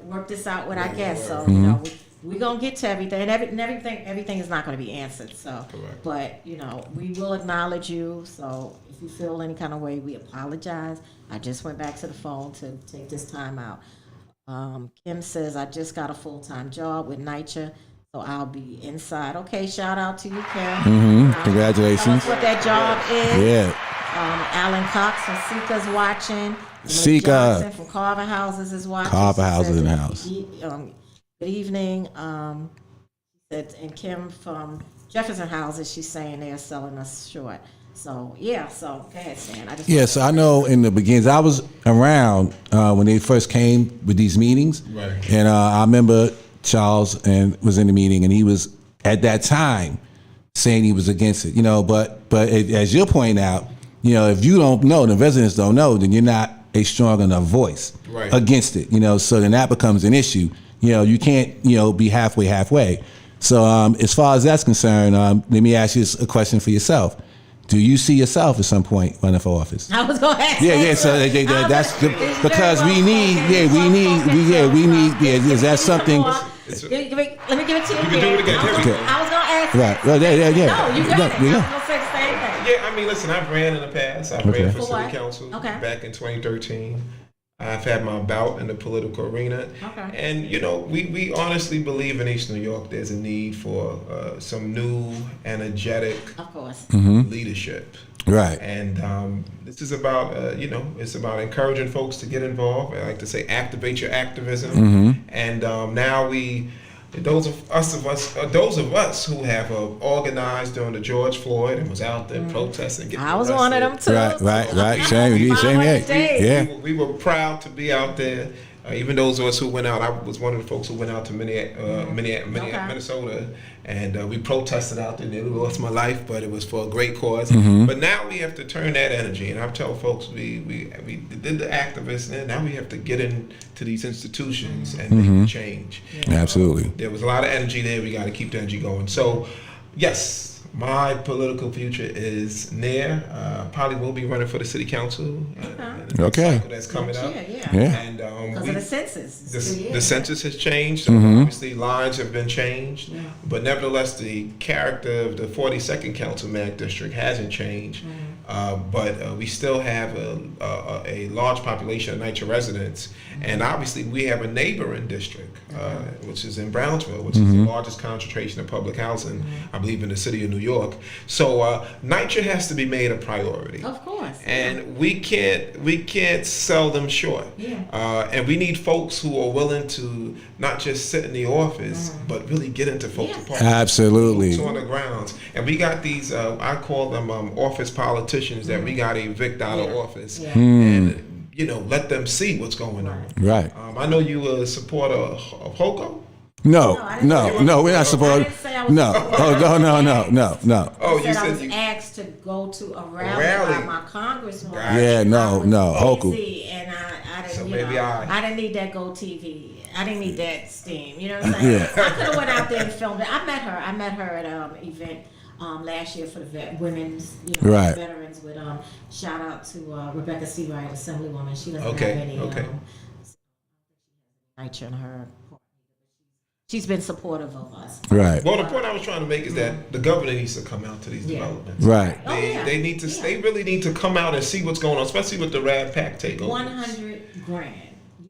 [SPEAKER 1] work this out with our guests. So we we're gonna get to everything, and everything is not gonna be answered. So,
[SPEAKER 3] Correct.
[SPEAKER 1] but we will acknowledge you. So, if you feel any kind of way, we apologize. I just went back to the phone to take this time out. Kim says, I just got a full-time job with NYCHA, so I'll be inside. Okay, shout out to you, Kim.
[SPEAKER 2] Congratulations.
[SPEAKER 1] Tell us what that job is.
[SPEAKER 2] Yeah.
[SPEAKER 1] Alan Cox from Seeker's watching.
[SPEAKER 2] Seeker.
[SPEAKER 1] Johnson from Carver Houses is watching.
[SPEAKER 2] Carver
[SPEAKER 1] She
[SPEAKER 2] Houses
[SPEAKER 1] says,
[SPEAKER 2] in the house.
[SPEAKER 1] Good evening. And Kim from Jefferson Houses, she's saying they're selling us short. So, yeah, so go ahead, Stan.
[SPEAKER 2] Yes, I know in the beginnings, I was around when they first came with these meetings.
[SPEAKER 3] Right.
[SPEAKER 2] And I remember Charles and was in the meeting, and he was, at that time, saying he was against it. But as you're pointing out, if you don't know, the residents don't know, then you're not a strong enough voice
[SPEAKER 3] Right.
[SPEAKER 2] against it. So then that becomes an issue. You can't, be halfway. So as far as that's concerned, let me ask you a question for yourself. Do you see yourself at some point running for office?
[SPEAKER 1] I was going to ask.
[SPEAKER 2] Yeah. So that's because we need. Is that something?
[SPEAKER 1] Let me give it to you.
[SPEAKER 3] You can do it again. Here we go.
[SPEAKER 1] I was going to ask.
[SPEAKER 2] Right. Well, yeah.
[SPEAKER 1] No, you got it. I was
[SPEAKER 2] Yeah.
[SPEAKER 1] going to say the same thing.
[SPEAKER 3] Yeah, I mean, listen, I've ran in the past. I've
[SPEAKER 2] Okay.
[SPEAKER 3] ran for
[SPEAKER 1] For
[SPEAKER 3] city
[SPEAKER 1] what?
[SPEAKER 3] council
[SPEAKER 1] Okay.
[SPEAKER 3] back in 2013. I've had my bout in the political arena.
[SPEAKER 1] Okay.
[SPEAKER 3] And, we honestly believe in East New York there's a need for some new, energetic
[SPEAKER 1] Of course.
[SPEAKER 3] leadership.
[SPEAKER 2] Right.
[SPEAKER 3] And this is about, it's about encouraging folks to get involved. I like to say activate your activism. And now those of us who have organized during the George Floyd and was out there protesting. Getting
[SPEAKER 1] I was one of them
[SPEAKER 3] arrested.
[SPEAKER 1] too.
[SPEAKER 2] Right. Same. Yeah.
[SPEAKER 3] We were proud to be out there. Even those of us who went out, I was one of the folks who went out to Minnesota, and we protested out there. Nearly lost my life, but it was for a great cause. But now we have to turn that energy, and I tell folks we did the activists, and now we have to get into these institutions and make a change.
[SPEAKER 2] Absolutely.
[SPEAKER 3] There was a lot of energy there. We got to keep the energy going. So, yes. My political future is near. Probably will be running for the city council.
[SPEAKER 2] Okay.
[SPEAKER 3] Cycle that's coming up.
[SPEAKER 2] Yeah.
[SPEAKER 3] And
[SPEAKER 1] Because of the census.
[SPEAKER 3] the census has changed. So obviously, lines have been changed.
[SPEAKER 1] Yeah.
[SPEAKER 3] But nevertheless, the character of the 42nd Councilman District hasn't changed. But we still have a large population of NYCHA residents. And obviously, we have a neighboring district, which is in Brownsville, which is the largest concentration of public housing, I believe, in the city of New York. So NYCHA has to be made a priority.
[SPEAKER 1] Of course.
[SPEAKER 3] And we can't sell them short.
[SPEAKER 1] Yeah.
[SPEAKER 3] And we need folks who are willing to not just sit in the office, but really get into folks' apartments.
[SPEAKER 2] Absolutely.
[SPEAKER 3] Boots on the grounds. And we got these, I call them office politicians that we got to evict out of office.
[SPEAKER 1] Yeah.
[SPEAKER 3] And, let them see what's going on.
[SPEAKER 2] Right.
[SPEAKER 3] I know you were a supporter of HOCO.
[SPEAKER 2] No, we're not
[SPEAKER 1] I
[SPEAKER 2] supposed.
[SPEAKER 1] didn't say I was
[SPEAKER 2] No. No.
[SPEAKER 3] Oh,
[SPEAKER 1] I
[SPEAKER 3] you
[SPEAKER 1] said I
[SPEAKER 3] said
[SPEAKER 1] was
[SPEAKER 3] you.
[SPEAKER 1] asked to go to a rally
[SPEAKER 3] rally.
[SPEAKER 1] by my congresswoman.
[SPEAKER 3] Gotcha.
[SPEAKER 2] Yeah, no.
[SPEAKER 1] I was
[SPEAKER 2] Hoku.
[SPEAKER 1] busy, and I didn't.
[SPEAKER 3] So
[SPEAKER 1] you
[SPEAKER 3] maybe
[SPEAKER 1] know,
[SPEAKER 3] I-
[SPEAKER 1] didn't need that Go TV. I didn't need that steam. You know what I'm saying?
[SPEAKER 2] Yeah.
[SPEAKER 1] I could have went out there and filmed it. I met her at an event last year for the women's,
[SPEAKER 2] Right.
[SPEAKER 1] veterans. With shout out to Rebecca Seawright, Assemblywoman. She doesn't
[SPEAKER 3] Okay,
[SPEAKER 1] have any
[SPEAKER 3] okay.
[SPEAKER 1] NYCHA in her. She's been supportive of us.
[SPEAKER 2] Right.
[SPEAKER 3] Well, the point I was trying to make is that the governor needs to come out to these
[SPEAKER 1] Yeah.
[SPEAKER 3] developments.
[SPEAKER 2] Right.
[SPEAKER 1] Oh, yeah.
[SPEAKER 3] They need to.
[SPEAKER 1] Yeah.
[SPEAKER 3] They really need to come out and see what's going on, especially with the Rad Pack takeover.
[SPEAKER 1] 100 grand.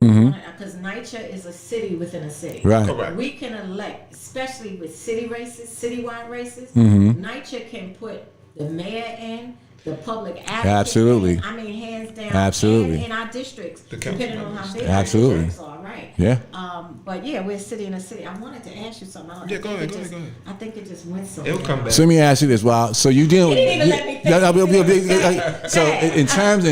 [SPEAKER 1] Because NYCHA is a city within a city.
[SPEAKER 2] Right.
[SPEAKER 3] Correct.
[SPEAKER 1] We can elect, especially with city races, citywide races. NYCHA can put the mayor in, the public advocate.
[SPEAKER 2] Absolutely.
[SPEAKER 1] In, I mean, hands down.
[SPEAKER 2] Absolutely.
[SPEAKER 1] And in our districts,
[SPEAKER 3] The council
[SPEAKER 1] depending on how
[SPEAKER 3] members.
[SPEAKER 1] big
[SPEAKER 2] Absolutely.
[SPEAKER 1] our districts are, right?
[SPEAKER 2] Yeah.
[SPEAKER 1] But yeah, we're a city in a city. I wanted to ask you something.
[SPEAKER 3] Yeah, go ahead, go ahead.
[SPEAKER 1] I think it just went so.
[SPEAKER 3] It'll come back.
[SPEAKER 2] So let me ask you this: Wow, so you deal with
[SPEAKER 1] He didn't even let me think.
[SPEAKER 2] so in terms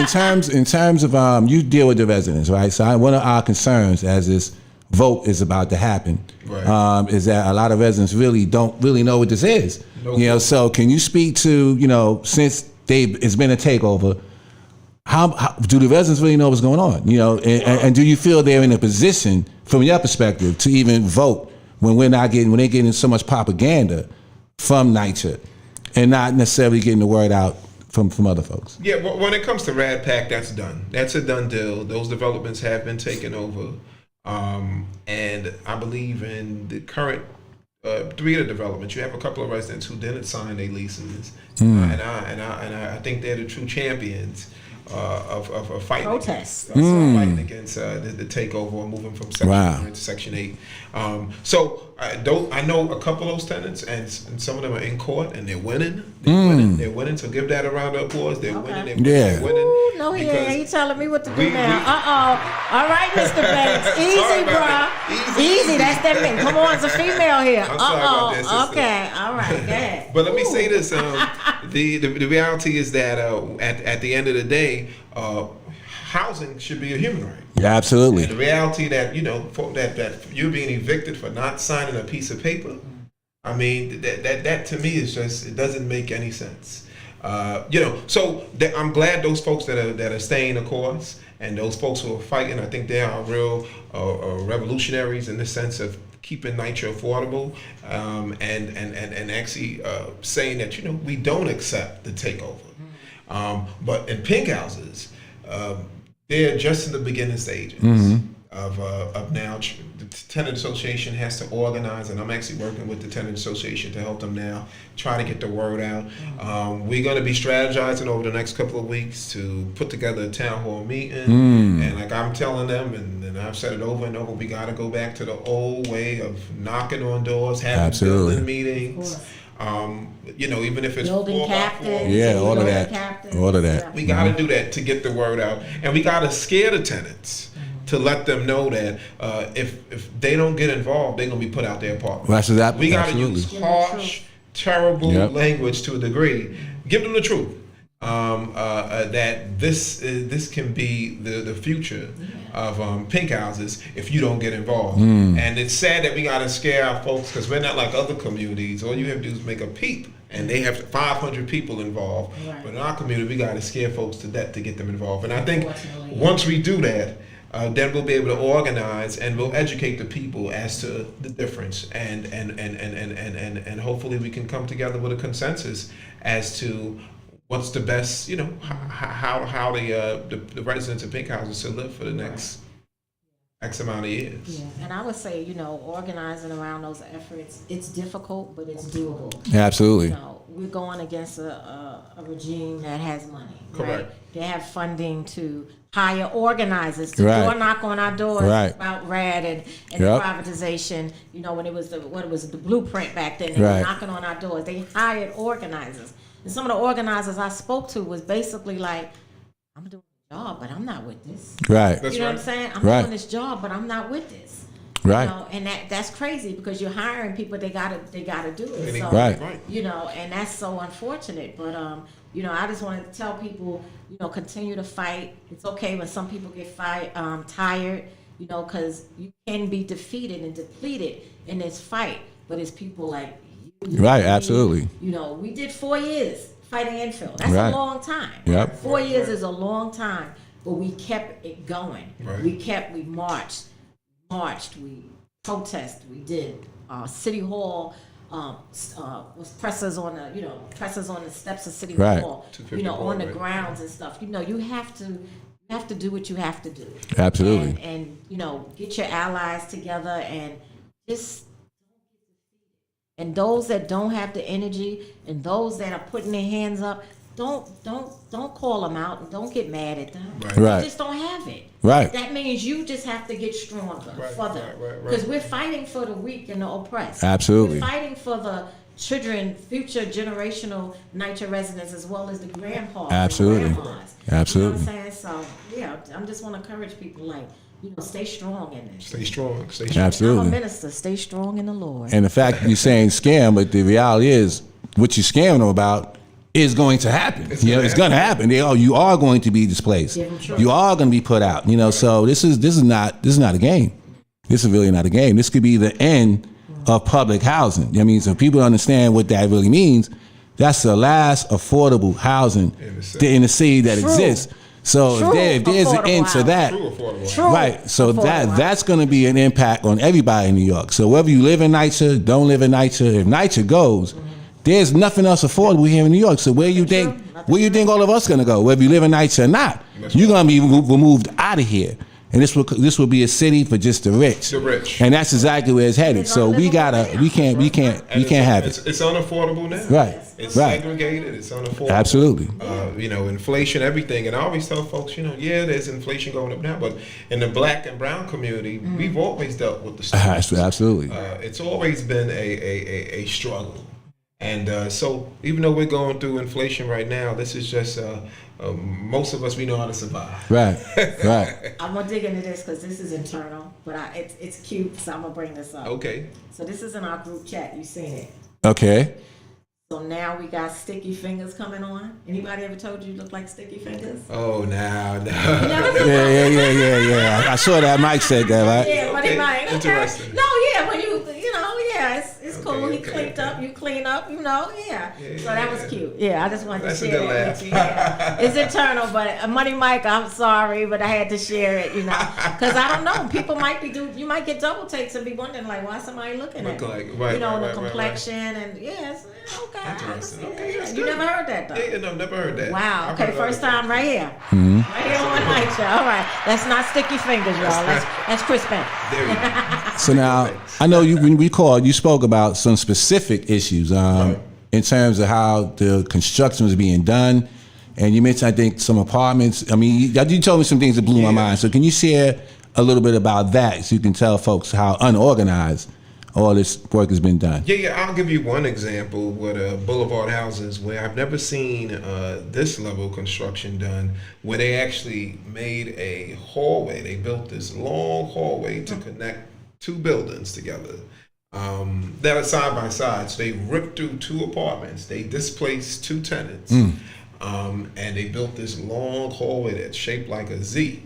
[SPEAKER 2] of you deal with the residents, right? So one of our concerns as this vote is about to happen,
[SPEAKER 3] Right.
[SPEAKER 2] is that a lot of residents really don't really know what this is.
[SPEAKER 3] No.
[SPEAKER 2] So can you speak to since it's been a takeover? How do the residents really know what's going on? And do you feel they're in a position, from your perspective, to even vote when they're getting so much propaganda from NYCHA and not necessarily getting the word out from other folks?
[SPEAKER 3] Yeah, well, when it comes to Rad Pack, that's done. That's a done deal. Those developments have been taken over. And I believe in the current 3 of the developments. You have a couple of residents who didn't sign their leases, and I think they're the true champions of fighting
[SPEAKER 1] Protest.
[SPEAKER 3] fighting against the takeover or moving from Section 9 to Section 8. So I know a couple of those tenants, and some of them are in court, and they're winning. They're winning. So give that a round of applause. They're winning. They're winning.
[SPEAKER 1] Ooh, no, he ain't. He telling me what to do now. All right, Mr. Banks. Easy,
[SPEAKER 3] Sorry
[SPEAKER 1] bro.
[SPEAKER 3] about
[SPEAKER 1] Easy. That's that man. Come on, it's a female here.
[SPEAKER 3] I'm sorry about that, sister.
[SPEAKER 1] Okay. All right. Go ahead.
[SPEAKER 3] But let me say this: the reality is that at the end of the day, housing should be a human right.
[SPEAKER 2] Yeah, absolutely.
[SPEAKER 3] And the reality that that you're being evicted for not signing a piece of paper, I mean that to me is just, it doesn't make any sense. So I'm glad those folks that are staying the course, and those folks who are fighting. I think they are real revolutionaries in the sense of keeping NYCHA affordable, and actually saying that we don't accept the takeover. But in pink houses, they're just in the beginning stages of now. The tenant association has to organize, and I'm actually working with the tenant association to help them now try to get the word out. We're going to be strategizing over the next couple of weeks to put together a town hall meeting, and like I'm telling them, and I've said it over and over, we got to go back to the old way of knocking on doors, having building meetings. Even if it's
[SPEAKER 1] Building
[SPEAKER 3] 4x4.
[SPEAKER 1] captains.
[SPEAKER 2] All of that.
[SPEAKER 1] Captains.
[SPEAKER 2] All of that.
[SPEAKER 3] We got to do that to get the word out, and we got to scare the tenants to let them know that if they don't get involved, they're gonna be put out their apartment. We got to use harsh, terrible language to a degree. Give them the truth. That this can be the future of pink houses if you don't get involved. And it's sad that we got to scare our folks, because we're not like other communities. All you have to do is make a peep, and they have 500 people involved. Right. But in our community, we got to scare folks to death to get them involved. And I think once we do that, then we'll be able to organize, and we'll educate the people as to the difference, and hopefully we can come together with a consensus as to what's the best, how the residents of pink houses should live for the next X amount of years.
[SPEAKER 1] Yeah, and I would say, organizing around those efforts, it's difficult, but it's doable.
[SPEAKER 2] Yeah, absolutely.
[SPEAKER 1] We're going against a regime that has money.
[SPEAKER 3] Correct.
[SPEAKER 1] Right? They have funding to hire organizers to door knock on our doors about RAD and the privatization. When it was the blueprint back then, they were knocking on our doors. They hired organizers. And some of the organizers I spoke to was basically like, I'm doing a job, but I'm not with this.
[SPEAKER 2] Right.
[SPEAKER 1] You know what I'm saying? I'm doing this job, but I'm not with this.
[SPEAKER 2] Right.
[SPEAKER 1] And that's crazy, because you're hiring people, they gotta do it. So, and that's so unfortunate. But I just want to tell people, continue to fight. It's okay when some people get tired, because you can be defeated and depleted in this fight. But it's people like you.
[SPEAKER 2] Right, absolutely.
[SPEAKER 1] We did 4 years fighting infill. That's a long time.
[SPEAKER 2] Yep.
[SPEAKER 1] 4 years is a long time, but we kept it going.
[SPEAKER 3] Right.
[SPEAKER 1] We marched, we protested, we did City Hall. Was presses on the steps of City Hall, on the grounds and stuff. You have to do what you have to do.
[SPEAKER 2] Absolutely.
[SPEAKER 1] And get your allies together, and just, and those that don't have the energy, and those that are putting their hands up, don't call them out, and don't get mad at them.
[SPEAKER 2] Right.
[SPEAKER 1] They just don't have it.
[SPEAKER 2] Right.
[SPEAKER 1] That means you just have to get stronger for them. Because we're fighting for the weak and the oppressed.
[SPEAKER 2] Absolutely.
[SPEAKER 1] We're fighting for the children, future generational NYCHA residents, as well as the grandpas.
[SPEAKER 2] Absolutely.
[SPEAKER 1] And grandmas.
[SPEAKER 2] Absolutely.
[SPEAKER 1] You know what I'm saying? So, I just want to encourage people, stay strong in this.
[SPEAKER 3] Stay strong. Stay strong.
[SPEAKER 2] Absolutely.
[SPEAKER 1] I'm a minister. Stay strong in the Lord.
[SPEAKER 2] And the fact you're saying scam, but the reality is, what you're scamming them about is going to happen. It's going to happen. You are going to be displaced. You are going to be put out. So this is not a game. This is really not a game. This could be the end of public housing. So people understand what that really means. That's the last affordable housing in the city that exists. So if there's an end to that, right? So that's going to be an impact on everybody in New York. So whether you live in NYCHA, don't live in NYCHA, if NYCHA goes, there's nothing else affordable here in New York. So where you think all of us gonna go? Whether you live in NYCHA or not, you're gonna be removed out of here. and this will be a city for just the rich.
[SPEAKER 3] The rich.
[SPEAKER 2] And that's exactly where it's headed.
[SPEAKER 1] It's
[SPEAKER 2] So we
[SPEAKER 1] unlivable
[SPEAKER 2] can't have it.
[SPEAKER 3] It's unaffordable now.
[SPEAKER 2] Right.
[SPEAKER 3] It's
[SPEAKER 2] Right.
[SPEAKER 3] segregated. It's unaffordable.
[SPEAKER 2] Absolutely.
[SPEAKER 3] Inflation, everything. And I always tell folks, there's inflation going up now, but in the black and brown community, we've always dealt with the students.
[SPEAKER 2] Absolutely.
[SPEAKER 3] It's always been a struggle. And so even though we're going through inflation right now, this is just most of us, we know how to survive.
[SPEAKER 2] Right. Right.
[SPEAKER 1] I'm gonna dig into this because this is internal, but it's cute, so I'm gonna bring this up.
[SPEAKER 3] Okay.
[SPEAKER 1] So this is in our group chat. You seen it?
[SPEAKER 2] Okay.
[SPEAKER 1] So now we got sticky fingers coming on. Anybody ever told you you look like sticky fingers?
[SPEAKER 3] Oh, now.
[SPEAKER 2] Yeah. I saw that Mike said that, right?
[SPEAKER 1] Yeah, but
[SPEAKER 3] Okay,
[SPEAKER 1] it might.
[SPEAKER 3] interesting.
[SPEAKER 1] No, yeah, when it's cool. He
[SPEAKER 3] Okay,
[SPEAKER 1] cleaned up, you clean up, yeah. So that was
[SPEAKER 3] Yeah.
[SPEAKER 1] cute. Yeah, I just wanted
[SPEAKER 3] That's
[SPEAKER 1] to
[SPEAKER 3] a
[SPEAKER 1] share
[SPEAKER 3] good
[SPEAKER 1] that
[SPEAKER 3] laugh.
[SPEAKER 1] with you. Yeah. It's internal, but Money Mike, I'm sorry, but I had to share it, because I don't know. People might you might get double takes and be wondering like, why somebody looking at
[SPEAKER 3] Look
[SPEAKER 1] me?
[SPEAKER 3] like- right,
[SPEAKER 1] the
[SPEAKER 3] right,
[SPEAKER 1] complexion and yes, okay. I can
[SPEAKER 3] Interesting.
[SPEAKER 1] see
[SPEAKER 3] Okay,
[SPEAKER 1] that.
[SPEAKER 3] that's
[SPEAKER 1] You
[SPEAKER 3] good.
[SPEAKER 1] never heard that though.
[SPEAKER 3] Yeah, no, never heard that.
[SPEAKER 1] Wow.
[SPEAKER 3] I've
[SPEAKER 1] Okay,
[SPEAKER 3] heard
[SPEAKER 1] first
[SPEAKER 3] other
[SPEAKER 1] time right here.
[SPEAKER 2] Mm-hmm.
[SPEAKER 1] Right here on Night Show. All right. That's not sticky fingers, y'all. That's Chris Banks.
[SPEAKER 3] things. There you go.
[SPEAKER 2] So now I know when we called, you spoke about some specific issues in terms of how the construction was being done, and you mentioned I think some apartments. I mean, you told me some things that blew my mind. So can you share a little bit about that so you can tell folks how unorganized all this work has been done?
[SPEAKER 3] Yeah, I'll give you one example with Boulevard Houses where I've never seen this level of construction done, where they actually made a hallway. They built this long hallway to connect two buildings together that are side by side. So they ripped through two apartments. They displaced two tenants, and they built this long hallway that's shaped like a Z.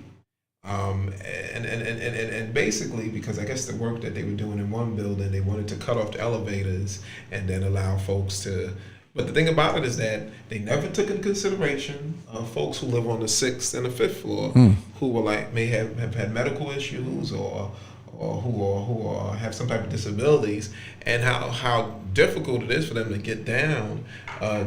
[SPEAKER 3] And basically, because I guess the work that they were doing in one building, they wanted to cut off the elevators and then allow folks to. But the thing about it is that they never took into consideration folks who live on the 6th and the 5th floor, who were may have had medical issues or who have some type of disabilities, and how difficult it is for them to get down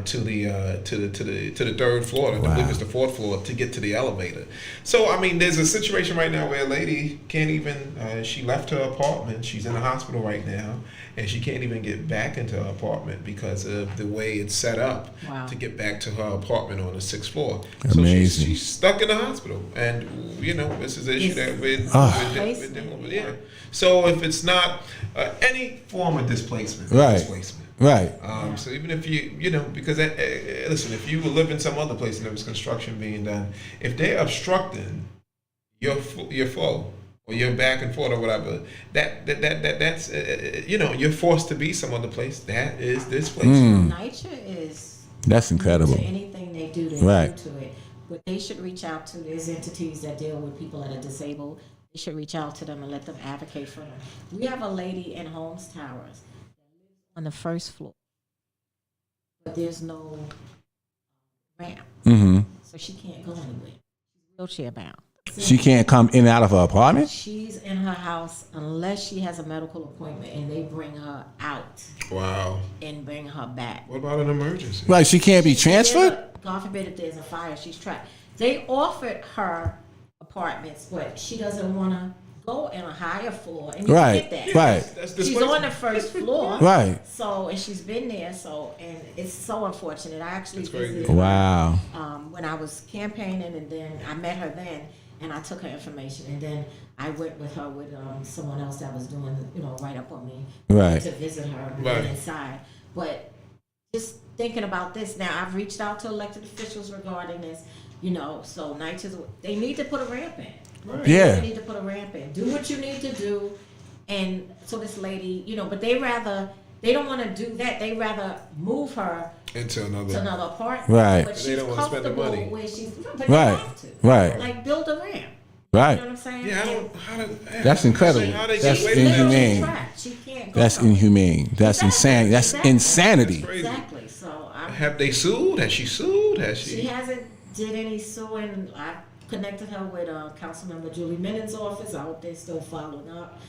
[SPEAKER 3] to the 3rd floor. I believe it's the 4th floor to get to the elevator. So I mean, there's a situation right now where a lady can't even. She left her apartment. She's in the hospital right now, and she can't even get back into her apartment because of the way it's set up to get back to her apartment on the 6th floor.
[SPEAKER 2] Amazing.
[SPEAKER 3] So she's stuck in the hospital, and this is an issue that we're dealing with. Yeah. So if it's not any form of displacement,
[SPEAKER 2] Right.
[SPEAKER 3] So even if because listen, if you live in some other place and there was construction being done, if they're obstructing your flow or your back and forth or whatever, that's you're forced to be some other place. That is displacement.
[SPEAKER 1] NYCHA is
[SPEAKER 2] That's incredible.
[SPEAKER 1] to anything they do, they
[SPEAKER 2] Right.
[SPEAKER 1] do to it. But they should reach out to these entities that deal with people that are disabled. They should reach out to them and let them advocate for them. We have a lady in Holmes Towers on the 1st floor, but there's no ramp, so she can't go anywhere. She's wheelchair bound.
[SPEAKER 2] She can't come in and out of her apartment?
[SPEAKER 1] She's in her house unless she has a medical appointment and they bring her out
[SPEAKER 3] Wow.
[SPEAKER 1] and bring her back.
[SPEAKER 3] What about an emergency?
[SPEAKER 2] Right, she can't be transferred?
[SPEAKER 1] God forbid if there's a fire, she's trapped. They offered her apartments, but she doesn't want to go in a higher floor. And you
[SPEAKER 2] Right,
[SPEAKER 1] get that.
[SPEAKER 2] right.
[SPEAKER 3] That's
[SPEAKER 1] She's
[SPEAKER 3] displacement.
[SPEAKER 1] on the 1st floor.
[SPEAKER 2] Right.
[SPEAKER 1] So, and she's been there, and it's so unfortunate. I actually
[SPEAKER 3] crazy.
[SPEAKER 1] visited
[SPEAKER 2] Wow.
[SPEAKER 1] when I was campaigning, and then I met her then, and I took her information, and then I went with her with someone else that was doing, right up on me
[SPEAKER 2] Right.
[SPEAKER 1] to visit her and
[SPEAKER 3] Right.
[SPEAKER 1] went inside. But just thinking about this now, I've reached out to elected officials regarding this, so they need to put a ramp in.
[SPEAKER 3] Right.
[SPEAKER 2] Yeah.
[SPEAKER 1] They need to put a ramp in. Do what you need to do. And so this lady, but they don't want to do that. They rather move her
[SPEAKER 3] Into
[SPEAKER 1] to
[SPEAKER 3] another.
[SPEAKER 1] another apartment.
[SPEAKER 2] Right.
[SPEAKER 1] But
[SPEAKER 3] They
[SPEAKER 1] she's
[SPEAKER 3] don't wanna spend the
[SPEAKER 1] comfortable
[SPEAKER 3] money.
[SPEAKER 1] where she's, but
[SPEAKER 2] Right.
[SPEAKER 1] they have to.
[SPEAKER 2] Right.
[SPEAKER 1] Like build a ramp.
[SPEAKER 2] Right.
[SPEAKER 1] You know what I'm saying?
[SPEAKER 3] Yeah, I don't.
[SPEAKER 2] That's incredible.
[SPEAKER 3] How they
[SPEAKER 2] That's
[SPEAKER 3] get away with
[SPEAKER 1] She's
[SPEAKER 3] that?
[SPEAKER 1] literally
[SPEAKER 2] inhumane.
[SPEAKER 1] trapped. She can't go.
[SPEAKER 2] That's
[SPEAKER 1] nowhere.
[SPEAKER 2] inhumane. That's insane. That's
[SPEAKER 1] Exactly.
[SPEAKER 2] insanity.
[SPEAKER 3] Crazy.
[SPEAKER 1] Exactly. So
[SPEAKER 3] Have they sued? Has she sued? Has
[SPEAKER 1] she
[SPEAKER 3] she?
[SPEAKER 1] hasn't did any suing. I connected her with Councilmember Julie Minon's office. I hope they're still following up.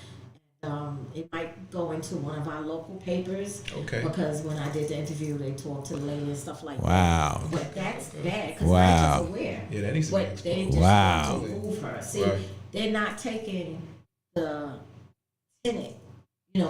[SPEAKER 1] It might go into one of our local papers.
[SPEAKER 3] Okay.
[SPEAKER 1] Because when I did the interview, they talked to the lady and stuff like that.
[SPEAKER 2] Wow.
[SPEAKER 1] But that's bad because
[SPEAKER 2] Wow.
[SPEAKER 1] NYCHA's aware.
[SPEAKER 3] Yeah, that needs to be
[SPEAKER 1] But they just
[SPEAKER 2] Wow.
[SPEAKER 1] want to move her. See,
[SPEAKER 3] Right.
[SPEAKER 1] they're not taking the tenant,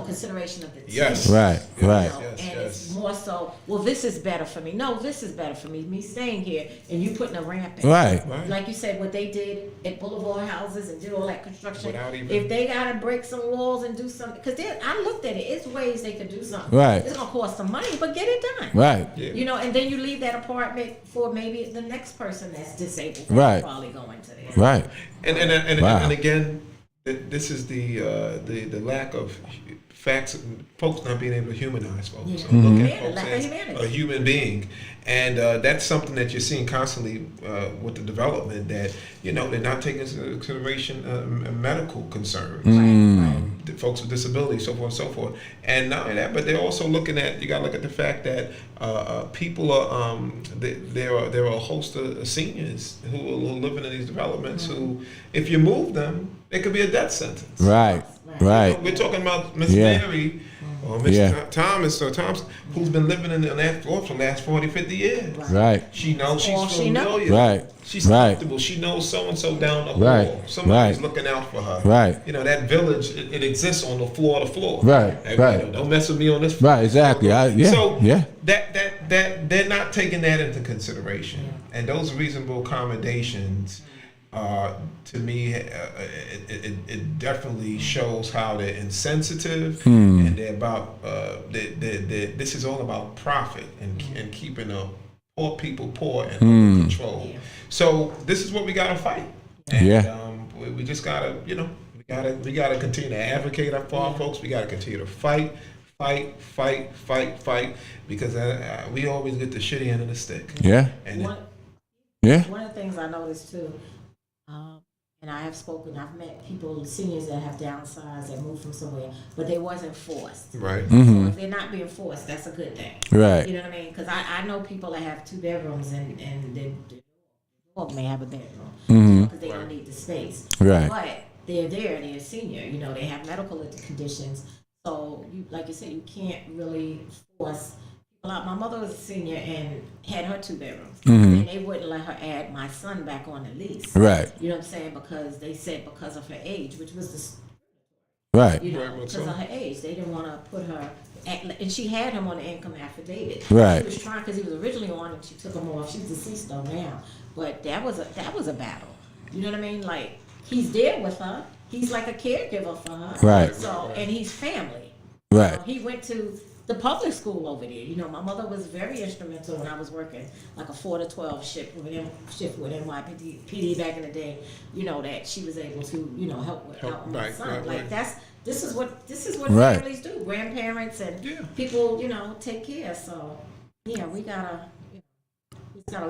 [SPEAKER 1] consideration of the tenant.
[SPEAKER 3] Yes.
[SPEAKER 2] Right,
[SPEAKER 1] You
[SPEAKER 2] right.
[SPEAKER 1] know,
[SPEAKER 3] Yes,
[SPEAKER 1] and
[SPEAKER 3] yes.
[SPEAKER 1] it's more so, well, this is better for me. No, this is better for me. Me staying here and you putting a ramp in.
[SPEAKER 2] Right.
[SPEAKER 3] Right.
[SPEAKER 1] Like you said, what they did at Boulevard Houses and did all that construction.
[SPEAKER 3] Without even-
[SPEAKER 1] If they gotta break some walls and do something, because I looked at it, it's ways they could do something.
[SPEAKER 2] Right.
[SPEAKER 1] It's gonna cost some money, but get it done.
[SPEAKER 2] Right.
[SPEAKER 3] Yeah.
[SPEAKER 1] And then you leave that apartment for maybe the next person that's disabled.
[SPEAKER 2] Right.
[SPEAKER 1] Probably going to there.
[SPEAKER 2] Right.
[SPEAKER 3] And
[SPEAKER 2] Wow.
[SPEAKER 3] again, this is the lack of facts, folks not being able to humanize folks.
[SPEAKER 1] Yeah.
[SPEAKER 3] So look
[SPEAKER 1] Yeah,
[SPEAKER 3] at folks
[SPEAKER 1] lack of
[SPEAKER 3] as
[SPEAKER 1] humanity.
[SPEAKER 3] a human being, and that's something that you're seeing constantly with the development. That they're not taking into consideration medical concerns. The folks with disabilities, so forth and so forth. And not only that, but they're also looking at, you got to look at the fact that people are, there are a host of seniors who are living in these developments who, if you move them, it could be a death sentence.
[SPEAKER 2] Right. Right.
[SPEAKER 3] We're talking about Miss
[SPEAKER 2] Yeah.
[SPEAKER 3] Mary or Miss
[SPEAKER 2] Yeah.
[SPEAKER 3] Thomas or Thompson, who's been living in that floor for the last 40, 50 years.
[SPEAKER 2] Right.
[SPEAKER 3] She knows
[SPEAKER 1] All
[SPEAKER 3] she's
[SPEAKER 1] she knows.
[SPEAKER 3] familiar.
[SPEAKER 2] Right.
[SPEAKER 3] She's
[SPEAKER 2] Right.
[SPEAKER 3] comfortable. She knows so-and-so down the
[SPEAKER 2] Right.
[SPEAKER 3] hall. Somebody's
[SPEAKER 2] Right.
[SPEAKER 3] looking out for her.
[SPEAKER 2] Right.
[SPEAKER 3] That village, it exists on the floor to floor.
[SPEAKER 2] Right.
[SPEAKER 3] And,
[SPEAKER 2] Right.
[SPEAKER 3] don't mess with me on this floor.
[SPEAKER 2] Right. Exactly.
[SPEAKER 3] So
[SPEAKER 2] Yeah.
[SPEAKER 3] that they're not taking that into consideration. And those reasonable accommodations, to me, it definitely shows how they're insensitive and they're about this is all about profit and keeping poor people poor and under control. So this is what we gotta fight. And,
[SPEAKER 2] Yeah.
[SPEAKER 3] we just gotta we gotta continue to advocate for our folks. We gotta continue to fight, because we always get the shitty end of the stick.
[SPEAKER 2] Yeah.
[SPEAKER 3] And
[SPEAKER 1] One,
[SPEAKER 2] Yeah.
[SPEAKER 1] one of the things I noticed too, and I've met people, seniors that have downsized, that moved from somewhere, but they wasn't forced.
[SPEAKER 3] right.
[SPEAKER 1] So if they're not being forced, that's a good thing.
[SPEAKER 2] Right.
[SPEAKER 1] You know what I mean? Because I know people that have 2 bedrooms and the dog may have a bedroom because they don't need the space.
[SPEAKER 2] Right.
[SPEAKER 1] But they're they're senior. They have medical conditions. So, like you said, you can't really force people out. My mother was a senior and had her 2 bedrooms, and they wouldn't let her add my son back on the lease.
[SPEAKER 2] Right.
[SPEAKER 1] You know what I'm saying? Because they said because of her age, which was
[SPEAKER 2] Right.
[SPEAKER 3] Very much
[SPEAKER 1] because
[SPEAKER 3] so.
[SPEAKER 1] of her age, they didn't want to put her. And she had him on the income affidavit.
[SPEAKER 2] Right.
[SPEAKER 1] She was trying because he was originally on, and she took him off. She's deceased though now, but that was a battle. You know what I mean? Like he's there with her. He's like a caregiver for her.
[SPEAKER 2] Right.
[SPEAKER 1] So and he's family.
[SPEAKER 2] Right.
[SPEAKER 1] He went to the public school over there. My mother was very instrumental when I was working like a 4 to 12 shift with NYPD back in the day. That she was able to help my
[SPEAKER 3] right,
[SPEAKER 1] son.
[SPEAKER 3] right,
[SPEAKER 1] Like
[SPEAKER 3] right.
[SPEAKER 1] this is what
[SPEAKER 2] Right.
[SPEAKER 1] families do. Grandparents and
[SPEAKER 3] Yeah.
[SPEAKER 1] people take care. So yeah, we gotta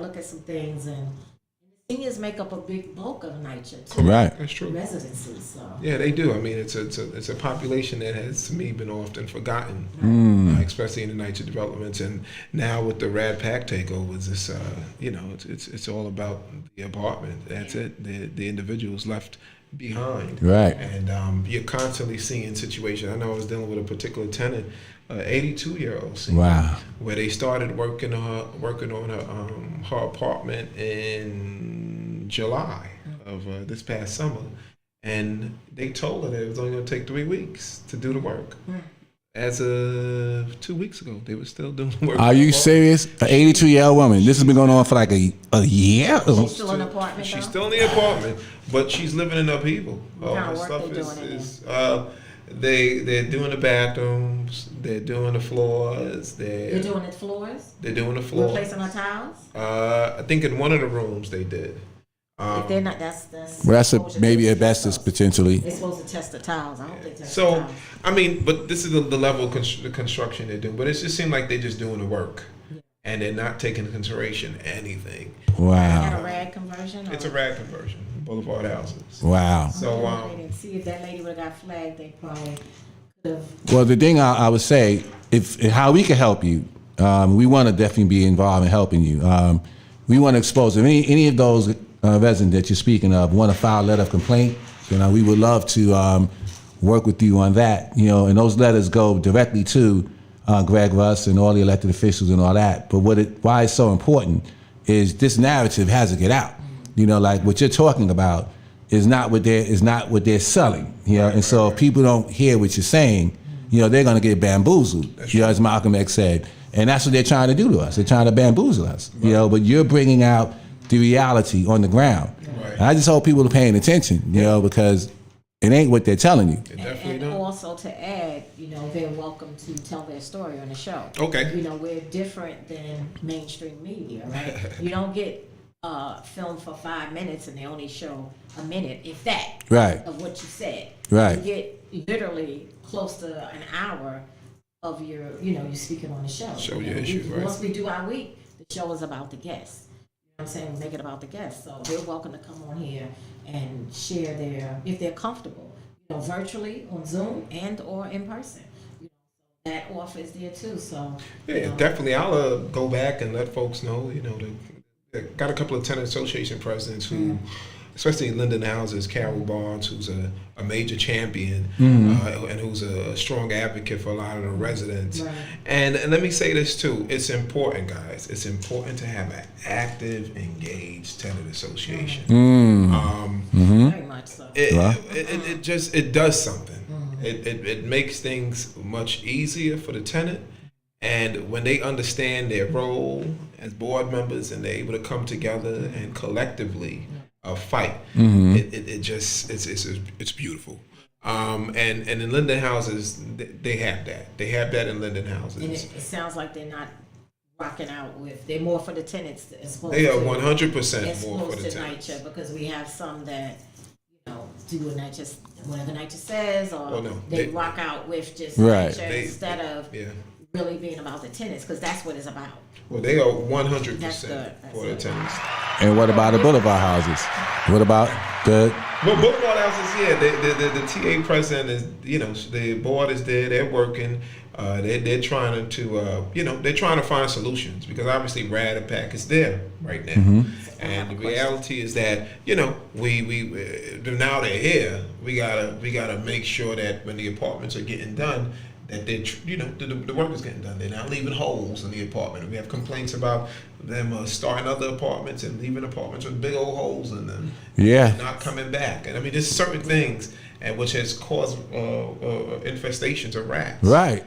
[SPEAKER 1] look at some things, and seniors make up a big bulk of NYCHA too.
[SPEAKER 2] Right.
[SPEAKER 3] That's true.
[SPEAKER 1] Residencies. So.
[SPEAKER 3] Yeah, they do. I mean, it's a population that has, to me, been often forgotten, especially in the NYCHA developments. And now with the Rad Pack takeovers, it's all about the apartment. That's it. The individuals left behind.
[SPEAKER 2] Right.
[SPEAKER 3] And you're constantly seeing situations. I know I was dealing with a particular tenant, 82-year-old senior,
[SPEAKER 2] Wow.
[SPEAKER 3] where they started working on her apartment in July of this past summer, and they told her that it was only going to take 3 weeks to do the work. As of 2 weeks ago, they were still doing the work.
[SPEAKER 2] Are you serious? An 82-year-old woman. This has been going on for like a year.
[SPEAKER 1] She's still in the apartment.
[SPEAKER 3] She's
[SPEAKER 1] though?
[SPEAKER 3] still in the apartment, but she's living in upheaval. All
[SPEAKER 1] kind
[SPEAKER 3] her
[SPEAKER 1] of work
[SPEAKER 3] stuff
[SPEAKER 1] they doing in
[SPEAKER 3] is they're doing the bathrooms, they're doing the floors,
[SPEAKER 1] You're doing the floors.
[SPEAKER 3] they're doing the floor.
[SPEAKER 1] Replacing her towels.
[SPEAKER 3] I think in one of the rooms they did.
[SPEAKER 1] If they're not, that's
[SPEAKER 2] Well, that's
[SPEAKER 1] exposure
[SPEAKER 2] maybe
[SPEAKER 1] to
[SPEAKER 2] asbestos
[SPEAKER 1] asbestos.
[SPEAKER 2] potentially.
[SPEAKER 1] They're supposed to test the tiles. I don't think test the
[SPEAKER 3] So,
[SPEAKER 1] tiles.
[SPEAKER 3] I mean, but this is the level of the construction they're doing. But it just seemed like they're just doing the work, and they're not taking into consideration anything.
[SPEAKER 1] Is that a
[SPEAKER 2] Wow.
[SPEAKER 1] rag conversion?
[SPEAKER 3] It's a rag conversion, Boulevard houses.
[SPEAKER 2] Wow.
[SPEAKER 3] So,
[SPEAKER 1] They didn't see if that lady would have got flagged. They probably could have.
[SPEAKER 2] Well, the thing I would say, if how we can help you, we want to definitely be involved in helping you. We want to expose if any of those residents that you're speaking of want to file a letter of complaint. We would love to work with you on that. And those letters go directly to Greg Russ and all the elected officials and all that. But why it's so important is this narrative has to get out. Like what you're talking about is not what they're selling. You know, and so if people don't hear what you're saying, you know, they're gonna get bamboozled. You know, as Malcolm X said, and that's what they're trying to do to us. They're trying to bamboozle us. You know, but you're bringing out the reality on the ground.
[SPEAKER 3] Right.
[SPEAKER 2] And I just hope people are paying attention. You know, because it ain't what they're telling you.
[SPEAKER 1] And also to add, you know, they're welcome to tell their story on the show.
[SPEAKER 3] Okay.
[SPEAKER 1] You know, we're different than mainstream media, right? You don't get filmed for 5 minutes and they only show a minute, if that,
[SPEAKER 2] Right.
[SPEAKER 1] of what you said.
[SPEAKER 2] Right.
[SPEAKER 1] You get literally close to an hour of your, you know, you're speaking on the show.
[SPEAKER 3] Show your
[SPEAKER 1] You know,
[SPEAKER 3] issues, right.
[SPEAKER 1] Once we do our week, the show is about the guests. You know what I'm saying? We make it about the guests. So they're welcome to come on here and share if they're comfortable, you know, virtually on Zoom and or in person. You know, that offer is there too. So
[SPEAKER 3] Yeah,
[SPEAKER 1] you know,
[SPEAKER 3] definitely. I'll go back and let folks know. You know, got a couple of tenant association presidents who, especially in Linden Houses, Carol Barnes, who's a major champion and who's a strong advocate for a lot of the residents.
[SPEAKER 1] Right.
[SPEAKER 3] And let me say this too: it's important, guys. It's important to have an active, engaged tenant association.
[SPEAKER 1] very much so.
[SPEAKER 3] It does something. It makes things much easier for the tenant, and when they understand their role as board members and they're able to come together and collectively fight, it's beautiful. And in Linden Houses, they have that. They have that in Linden Houses.
[SPEAKER 1] And it sounds like they're not rocking out with. They're more for the tenants as opposed
[SPEAKER 3] They are
[SPEAKER 1] to
[SPEAKER 3] 100%
[SPEAKER 1] as
[SPEAKER 3] more for
[SPEAKER 1] opposed
[SPEAKER 3] the
[SPEAKER 1] to
[SPEAKER 3] tenants.
[SPEAKER 1] NYCHA, because we have some that, you know, do what NYCHA, whatever NYCHA says, or
[SPEAKER 3] Oh, no.
[SPEAKER 1] they
[SPEAKER 3] They-
[SPEAKER 1] rock out with just
[SPEAKER 2] Right.
[SPEAKER 1] NYCHA instead of
[SPEAKER 3] Yeah.
[SPEAKER 1] really being about the tenants, because that's what it's about.
[SPEAKER 3] Well, they are
[SPEAKER 1] That's
[SPEAKER 3] 100%
[SPEAKER 1] good. That's
[SPEAKER 3] for the
[SPEAKER 1] good.
[SPEAKER 3] tenants.
[SPEAKER 2] And what about the boulevard houses? What about the
[SPEAKER 3] But boulevard houses, yeah, the TA president is, you know, the board is there, they're working, they're trying to, you know, they're trying to find solutions, because obviously RAD and PAC is there right now. And the reality is that, you know, we now they're here, we gotta make sure that when the apartments are getting done, that they're, you know, the work is getting done. They're not leaving holes in the apartment. We have complaints about them starting other apartments and leaving apartments with big old holes in them.
[SPEAKER 2] Yeah.
[SPEAKER 3] Not coming back. And I mean, there's certain things and which has caused infestations of rats.
[SPEAKER 2] right?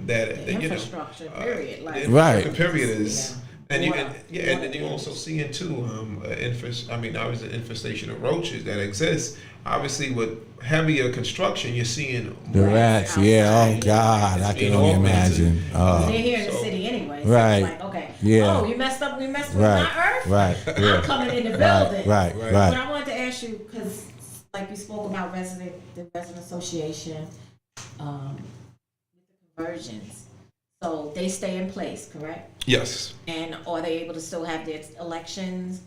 [SPEAKER 3] That
[SPEAKER 1] The
[SPEAKER 3] you know,
[SPEAKER 1] infrastructure, period. Like,
[SPEAKER 3] the
[SPEAKER 2] Right.
[SPEAKER 3] infrastructure period is.
[SPEAKER 1] Yeah.
[SPEAKER 3] And you
[SPEAKER 1] Water.
[SPEAKER 3] and then you also seeing too, obviously infestation of roaches that exists. Obviously, with heavier construction, you're seeing
[SPEAKER 2] The
[SPEAKER 3] more
[SPEAKER 2] rats. Yeah. Oh
[SPEAKER 1] outside.
[SPEAKER 2] God, I can only imagine.
[SPEAKER 1] they're here in the
[SPEAKER 3] So-
[SPEAKER 1] city anyway. So
[SPEAKER 2] Right.
[SPEAKER 1] it's like, okay,
[SPEAKER 2] Yeah.
[SPEAKER 1] oh, you messed up. We messed with
[SPEAKER 2] Right.
[SPEAKER 1] my earth.
[SPEAKER 2] Right.
[SPEAKER 1] I'm
[SPEAKER 2] Yeah.
[SPEAKER 1] coming in the
[SPEAKER 2] Right.
[SPEAKER 1] building.
[SPEAKER 2] Right.
[SPEAKER 3] Right.
[SPEAKER 1] But
[SPEAKER 2] Right.
[SPEAKER 1] I wanted to ask you, because like you spoke about the resident association, conversions. So they stay in place, correct?
[SPEAKER 3] Yes.
[SPEAKER 1] And are they able to still have their elections?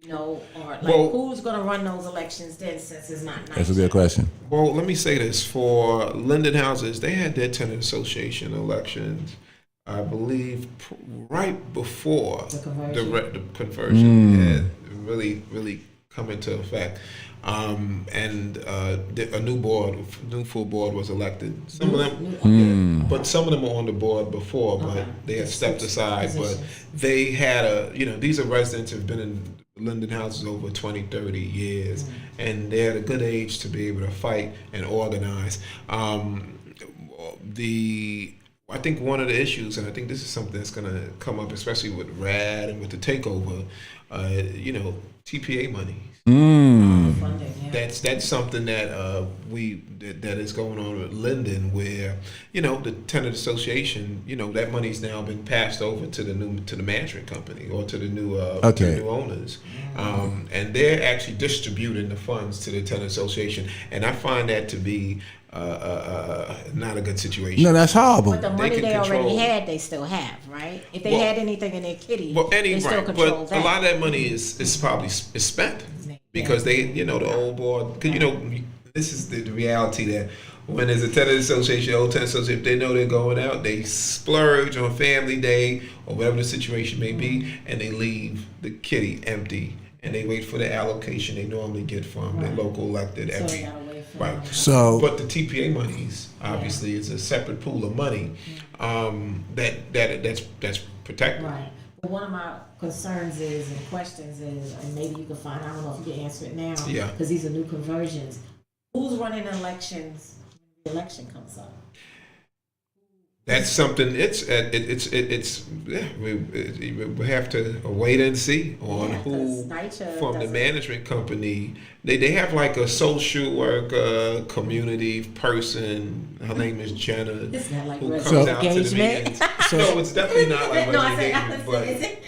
[SPEAKER 1] You know, or like
[SPEAKER 3] Well-
[SPEAKER 1] who's going to run those elections then, since it's not nice?
[SPEAKER 2] That's a good question.
[SPEAKER 3] Well, let me say this: for Linden Houses, they had their tenant association elections, I believe, right before
[SPEAKER 1] The conversion.
[SPEAKER 3] the conversion had really come into effect. And a new full board was elected. Some of them, but some of them were on the board before, but
[SPEAKER 1] Okay.
[SPEAKER 3] they had stepped aside. But
[SPEAKER 1] Positions.
[SPEAKER 3] they had these are residents who've been in Linden Houses over 20, 30 years, and they're at a good age to be able to fight and organize. I think one of the issues, and I think this is something that's going to come up, especially with RAD and with the takeover, TPA money.
[SPEAKER 1] Funding, yeah.
[SPEAKER 3] That's something that that is going on with Linden, where the tenant association, that money's now been passed over to the management company or to the new owners, and they're actually distributing the funds to the tenant association, and I find that to be not a good situation.
[SPEAKER 2] No, that's horrible.
[SPEAKER 1] But the money
[SPEAKER 3] can
[SPEAKER 1] they already
[SPEAKER 3] control-
[SPEAKER 1] had, they still have, right? If they
[SPEAKER 3] Well-
[SPEAKER 1] had anything in their kitty,
[SPEAKER 3] Well,
[SPEAKER 1] they still
[SPEAKER 3] right,
[SPEAKER 1] control
[SPEAKER 3] but
[SPEAKER 1] that.
[SPEAKER 3] a lot of that money is probably is spent because they, the old board, because this is the reality that when there's a tenant association, old tenant association, if they know they're going out, they splurge on family day or whatever the situation may be, and they leave the kitty empty, and they wait for the allocation they normally get from the local elected
[SPEAKER 1] So
[SPEAKER 3] every.
[SPEAKER 1] they gotta wait for
[SPEAKER 3] Right.
[SPEAKER 1] them.
[SPEAKER 2] So
[SPEAKER 3] But the TPA monies obviously is a separate pool of money that's protected.
[SPEAKER 1] Right. One of my concerns is and questions is, and maybe you can find, I don't know if you can answer it now.
[SPEAKER 3] Yeah.
[SPEAKER 1] Because these are new conversions. Who's running elections when the election comes up?
[SPEAKER 3] That's something. It's yeah. We have to wait and see on
[SPEAKER 1] Yeah,
[SPEAKER 3] who
[SPEAKER 1] 'cause NYCHA
[SPEAKER 3] from the
[SPEAKER 1] doesn't-
[SPEAKER 3] management company. They have like a social worker, community person. Her name is Jenna.
[SPEAKER 1] It's not like
[SPEAKER 3] who
[SPEAKER 1] resident
[SPEAKER 3] comes out to the
[SPEAKER 1] engagement.
[SPEAKER 3] meetings. No, it's definitely not like
[SPEAKER 1] No, I
[SPEAKER 3] resident
[SPEAKER 1] said,
[SPEAKER 3] engagement, but.
[SPEAKER 1] is it?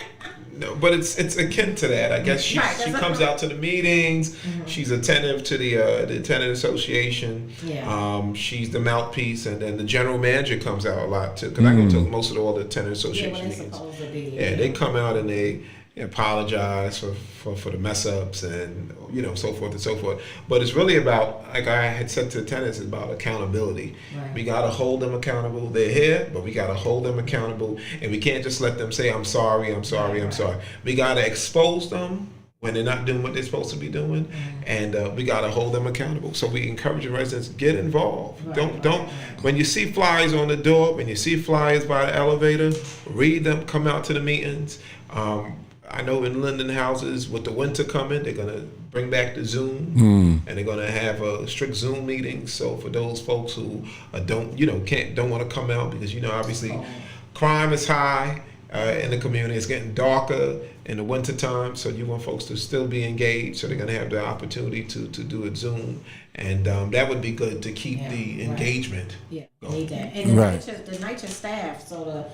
[SPEAKER 3] No, but it's akin to that. I guess she
[SPEAKER 1] Right,
[SPEAKER 3] she
[SPEAKER 1] that's
[SPEAKER 3] comes
[SPEAKER 1] what-
[SPEAKER 3] out to the meetings. She's attentive to the tenant association.
[SPEAKER 1] Yeah.
[SPEAKER 3] She's the mouthpiece, and then the general manager comes out a lot too. Because I go to most of all the tenant
[SPEAKER 1] Yeah,
[SPEAKER 3] association
[SPEAKER 1] well, it's
[SPEAKER 3] meetings.
[SPEAKER 1] supposed to be.
[SPEAKER 3] Yeah, they come out and they apologize for the mess ups and so forth and so forth. But it's really about, like I had said to the tenants, it's about accountability.
[SPEAKER 1] Right.
[SPEAKER 3] We gotta hold them accountable. They're here, but we gotta hold them accountable, and we can't just let them say, "I'm sorry, I'm sorry, I'm sorry." We gotta expose them when they're not doing what they're supposed to be doing, and we gotta hold them accountable. So we encourage the residents, get involved.
[SPEAKER 1] Right,
[SPEAKER 3] Don't. When you see flyers on the door, when you see flyers by the elevator, read them. Come out to the meetings. I know in Linden houses, with the winter coming, they're gonna bring back the Zoom, and they're gonna have a strict Zoom meeting. So for those folks who don't want to come out because obviously crime is high in the community. It's getting darker in the wintertime, so you want folks to still be engaged. So they're gonna have the opportunity to do it Zoom, and that would be good to keep the engagement.
[SPEAKER 1] Yeah,
[SPEAKER 3] going.
[SPEAKER 1] need that. And
[SPEAKER 2] Right.
[SPEAKER 1] the NYCHA staff, so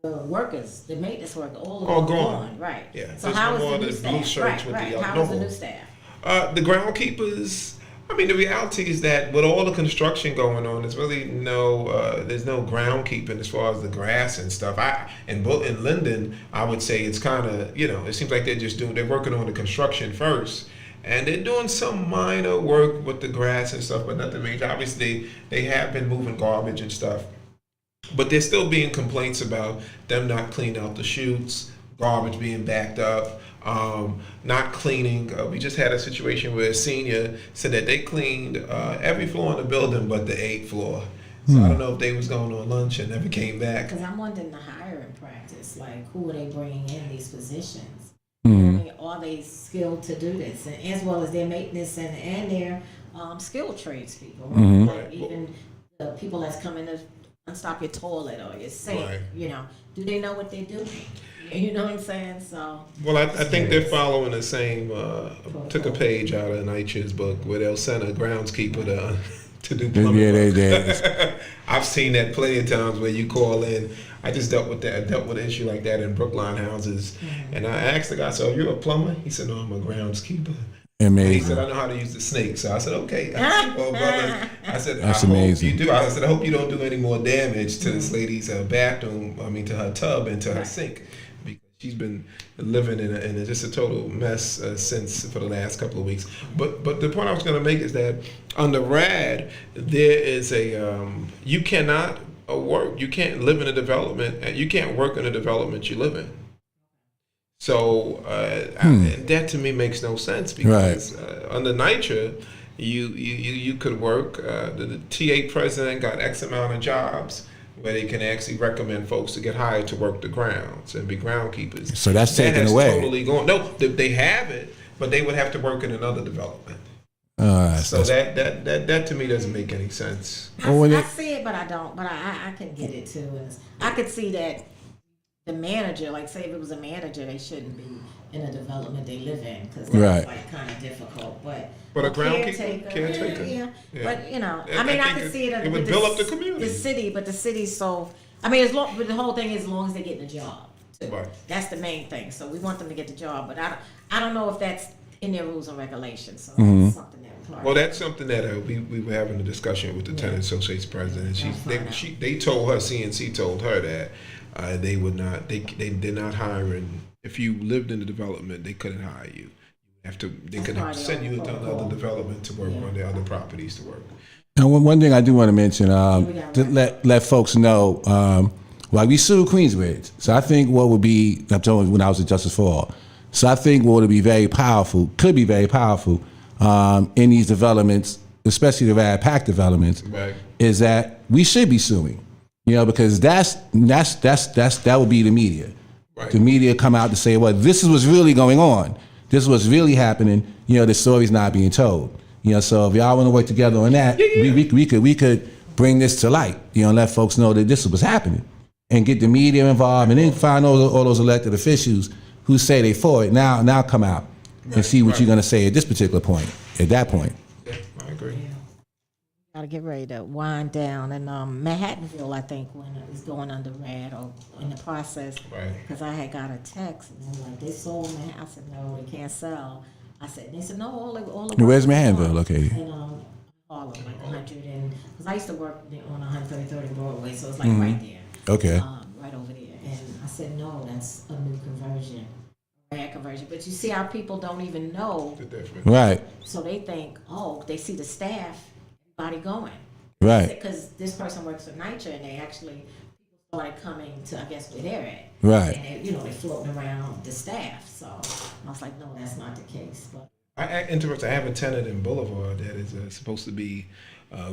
[SPEAKER 1] the workers, the maintenance workers, all of
[SPEAKER 3] All
[SPEAKER 1] them
[SPEAKER 3] gone.
[SPEAKER 1] Right.
[SPEAKER 3] Yeah,
[SPEAKER 1] So
[SPEAKER 3] there's
[SPEAKER 1] how
[SPEAKER 3] no
[SPEAKER 1] is
[SPEAKER 3] more
[SPEAKER 1] the
[SPEAKER 3] of
[SPEAKER 1] new
[SPEAKER 3] the
[SPEAKER 1] staff?
[SPEAKER 3] blue shirts
[SPEAKER 1] Right,
[SPEAKER 3] with
[SPEAKER 1] right.
[SPEAKER 3] the,
[SPEAKER 1] How
[SPEAKER 3] no
[SPEAKER 1] is the
[SPEAKER 3] more.
[SPEAKER 1] new staff?
[SPEAKER 3] The groundkeepers. I mean, the reality is that with all the construction going on, there's really there's no groundkeeping as far as the grass and stuff. In Linden, I would say it's kind of it seems like they're working on the construction first. And they're doing some minor work with the grass and stuff, but nothing major. Obviously, they have been moving garbage and stuff. But there's still being complaints about them not cleaning out the chutes, garbage being backed up, not cleaning. We just had a situation where a senior said that they cleaned every floor in the building but the 8th floor. So I don't know if they was going on lunch and never came back.
[SPEAKER 1] Because I'm wondering the hiring practice, like who are they bringing in these positions?
[SPEAKER 2] Mm-hmm.
[SPEAKER 1] I mean, are they skilled to do this, and as well as their maintenance and their skilled tradespeople,
[SPEAKER 2] Mm-hmm.
[SPEAKER 1] like even the people that's coming to unstop your toilet or your sink.
[SPEAKER 3] Right.
[SPEAKER 1] Do they know what they're doing? You know what I'm saying? So.
[SPEAKER 3] Well, I think they're following the same. Took a page out of NYCHA's book where they'll send a groundskeeper to do plumbing.
[SPEAKER 2] Yeah, they did.
[SPEAKER 3] I've seen that plenty of times where you call in. I just dealt with an issue like that in Brookline houses, and I asked the guy, "So you're a plumber?" He said, "No, I'm a groundskeeper." He
[SPEAKER 2] Amazing.
[SPEAKER 3] said, "I know how to use the snake." So I said, "Okay." I said, "Well, brother," I said,
[SPEAKER 2] That's
[SPEAKER 3] I
[SPEAKER 2] amazing.
[SPEAKER 3] hope you do. I said, "I hope you don't do any more damage to this lady's bathroom. I mean, to her tub and to her sink, because she's been living in just a total mess since for the last couple of weeks." But the point I was going to make is that under RAD there is you cannot work. You can't live in a development, and you can't work in a development you live in. So that to me makes no sense because under NYCHA, you could work. The TA president got X amount of jobs where they can actually recommend folks to get hired to work the grounds and be groundkeepers.
[SPEAKER 2] So that's
[SPEAKER 3] That
[SPEAKER 2] taken
[SPEAKER 3] has
[SPEAKER 2] away.
[SPEAKER 3] Totally gone. No, they have it, but they would have to work in another development. So that to me doesn't make any sense.
[SPEAKER 1] I see it, but I don't. But I can get it too. And I could see that the manager, like say if it was a manager, they shouldn't be in a development they live in because that's like kind of difficult. But
[SPEAKER 3] a groundkeeper, caretaker.
[SPEAKER 1] Yeah. But
[SPEAKER 3] And
[SPEAKER 1] I mean, I
[SPEAKER 3] think
[SPEAKER 1] could see it.
[SPEAKER 3] It would build up the community.
[SPEAKER 1] The city, but the city's so. I mean, but the whole thing is as long as they're getting a job. Too.
[SPEAKER 3] Right.
[SPEAKER 1] That's the main thing. So we want them to get the job, but I don't know if that's in their rules and regulations. So that's something that.
[SPEAKER 3] Well, that's something that we were having a discussion with the tenant association president. They told her, CNC told her that they would not, they're not hiring. If you lived in the development, they couldn't hire you. They could send you into another development to work on their other properties to work.
[SPEAKER 2] And one thing I do want to mention, to let folks know, like we sued Queensbridge. So I think what would be, I'm telling you when I was at Justice for All. So I think what would be very powerful, could be very powerful, in these developments, especially the RAD PAC developments, is that we should be suing, because that would be the media.
[SPEAKER 3] Right.
[SPEAKER 2] the media come out to say, well, this is what's really going on. This is what's really happening. The story's not being told. So if y'all want to work together on that, we could bring this to light. Let folks know that this is what's happening, and get the media involved, and then find all those elected officials who say they for it. Now come out and see what you're going to say at this particular point. At that point.
[SPEAKER 3] Yeah, I agree.
[SPEAKER 1] Got to get ready to wind down. And Manhattanville, I think, is going under red or in the process.
[SPEAKER 3] Right.
[SPEAKER 1] Because I had got a text and they were like, they sold Manhattan. I said, no, they can't sell. They said, no, all the
[SPEAKER 2] Where's Manhattanville located?
[SPEAKER 1] In Harlem, like 100 and, because I used to work on 133rd Broadway, so it's like right there.
[SPEAKER 2] Okay.
[SPEAKER 1] Right over there. And I said, no, that's a new conversion. Rad conversion. But you see how people don't even know.
[SPEAKER 3] The difference.
[SPEAKER 2] Right.
[SPEAKER 1] So they think, they see the staff, everybody going.
[SPEAKER 2] Right.
[SPEAKER 1] Because this person works for NYCHA, and they actually people started coming to, I guess, where they're at.
[SPEAKER 2] Right.
[SPEAKER 1] And they, they're floating around the staff. So I was like, no, that's not the case. But
[SPEAKER 3] I have a tenant in Boulevard that is supposed to be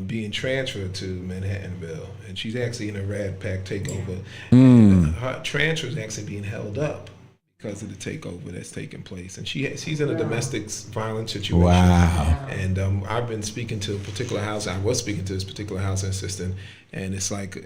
[SPEAKER 3] being transferred to Manhattanville, and she's actually in a Rad Pack takeover. Her transfer is actually being held up because of the takeover that's taking place, and she's in a domestic violence situation.
[SPEAKER 2] Wow.
[SPEAKER 3] And I've been speaking to a particular house. I was speaking to this particular housing assistant, and it's like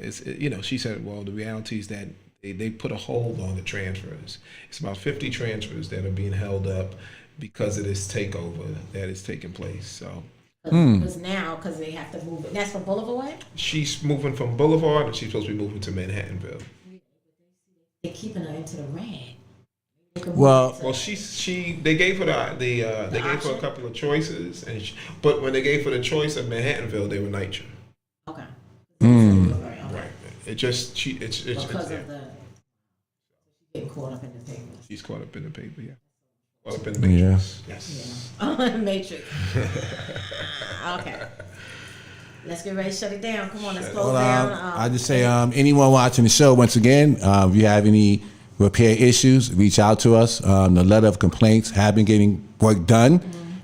[SPEAKER 3] she said, well, the reality is that they put a hold on the transfers. It's about 50 transfers that are being held up because of this takeover that is taking place. So
[SPEAKER 1] because they have to move it. That's for Boulevard?
[SPEAKER 3] she's moving from Boulevard, and she's supposed to be moving to Manhattanville.
[SPEAKER 1] They're keeping her into the red.
[SPEAKER 2] Well,
[SPEAKER 3] They gave her they gave her a couple of choices, but when they gave her the choice of Manhattanville, they were NYCHA.
[SPEAKER 1] Okay.
[SPEAKER 3] Right. It's
[SPEAKER 1] Because of the getting caught up in the paper.
[SPEAKER 3] she's caught up in the paper. Yeah. Caught up in the matrix. Yes.
[SPEAKER 1] Matrix. Okay. Let's get ready to shut it down. Come on, let's close
[SPEAKER 2] well,
[SPEAKER 1] down.
[SPEAKER 2] I just say anyone watching the show, once again, if you have any repair issues, reach out to us. The letter of complaints have been getting work done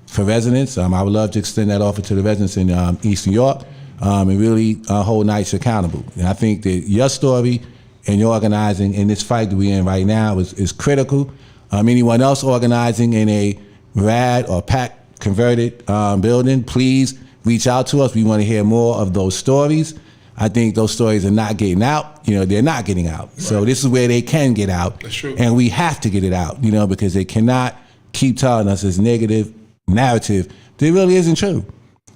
[SPEAKER 2] for residents. I would love to extend that offer to the residents in East New York and really hold NYCHA accountable. And I think that your story and your organizing in this fight that we're in right now is critical. Anyone else organizing in a RAD or PAC converted building, please reach out to us. We want to hear more of those stories. I think those stories are not getting out. They're not getting out. Right. So this is where they can get out.
[SPEAKER 3] That's true.
[SPEAKER 2] And we have to get it out, because they cannot keep telling us this negative narrative that really isn't true.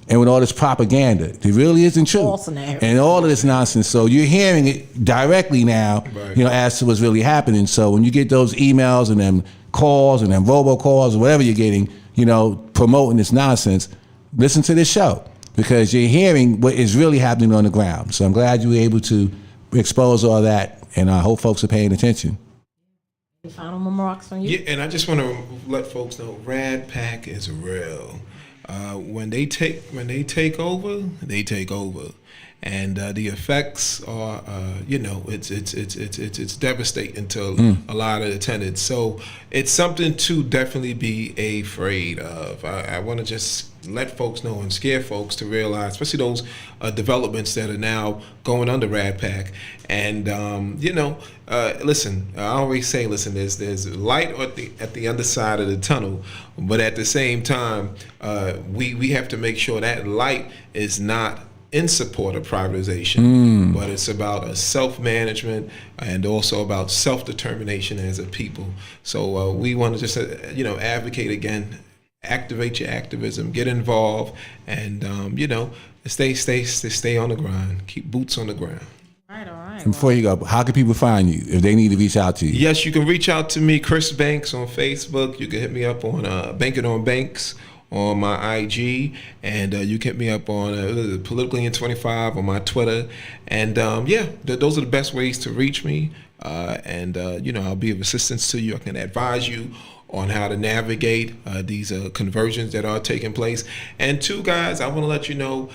[SPEAKER 2] And with all this propaganda, it really isn't true.
[SPEAKER 1] False narrative.
[SPEAKER 2] And all of this nonsense. So you're hearing it directly now,
[SPEAKER 3] right.
[SPEAKER 2] As to what's really happening. So when you get those emails and them calls and them robocalls or whatever you're getting, promoting this nonsense, listen to this show, because you're hearing what is really happening on the ground. So I'm glad you were able to expose all that, and I hope folks are paying attention.
[SPEAKER 1] Any final remarks from you?
[SPEAKER 3] Yeah, and I just want to let folks know, Rad Pack is real. When they take over, they take over, and the effects are, it's devastating to a lot of the tenants. So it's something to definitely be afraid of. I want to just let folks know and scare folks to realize, especially those developments that are now going under Rad Pack. And listen, I always say, there's light at the underside of the tunnel, but at the same time, we have to make sure that light is not in support of privatization, but it's about a self-management and also about self-determination as a people. So we want to just advocate again. Activate your activism, get involved, and stay on the grind. Keep boots on the ground.
[SPEAKER 1] All right.
[SPEAKER 2] And before you go, how can people find you if they need to reach out to you?
[SPEAKER 3] Yes, you can reach out to me, Chris Banks, on Facebook. You can hit me up on Banking on Banks on my IG, and you can hit me up on Politically in 25 on my Twitter. And those are the best ways to reach me. I'll be of assistance to you. I can advise you on how to navigate these conversions that are taking place. And two, guys, I want to let you know,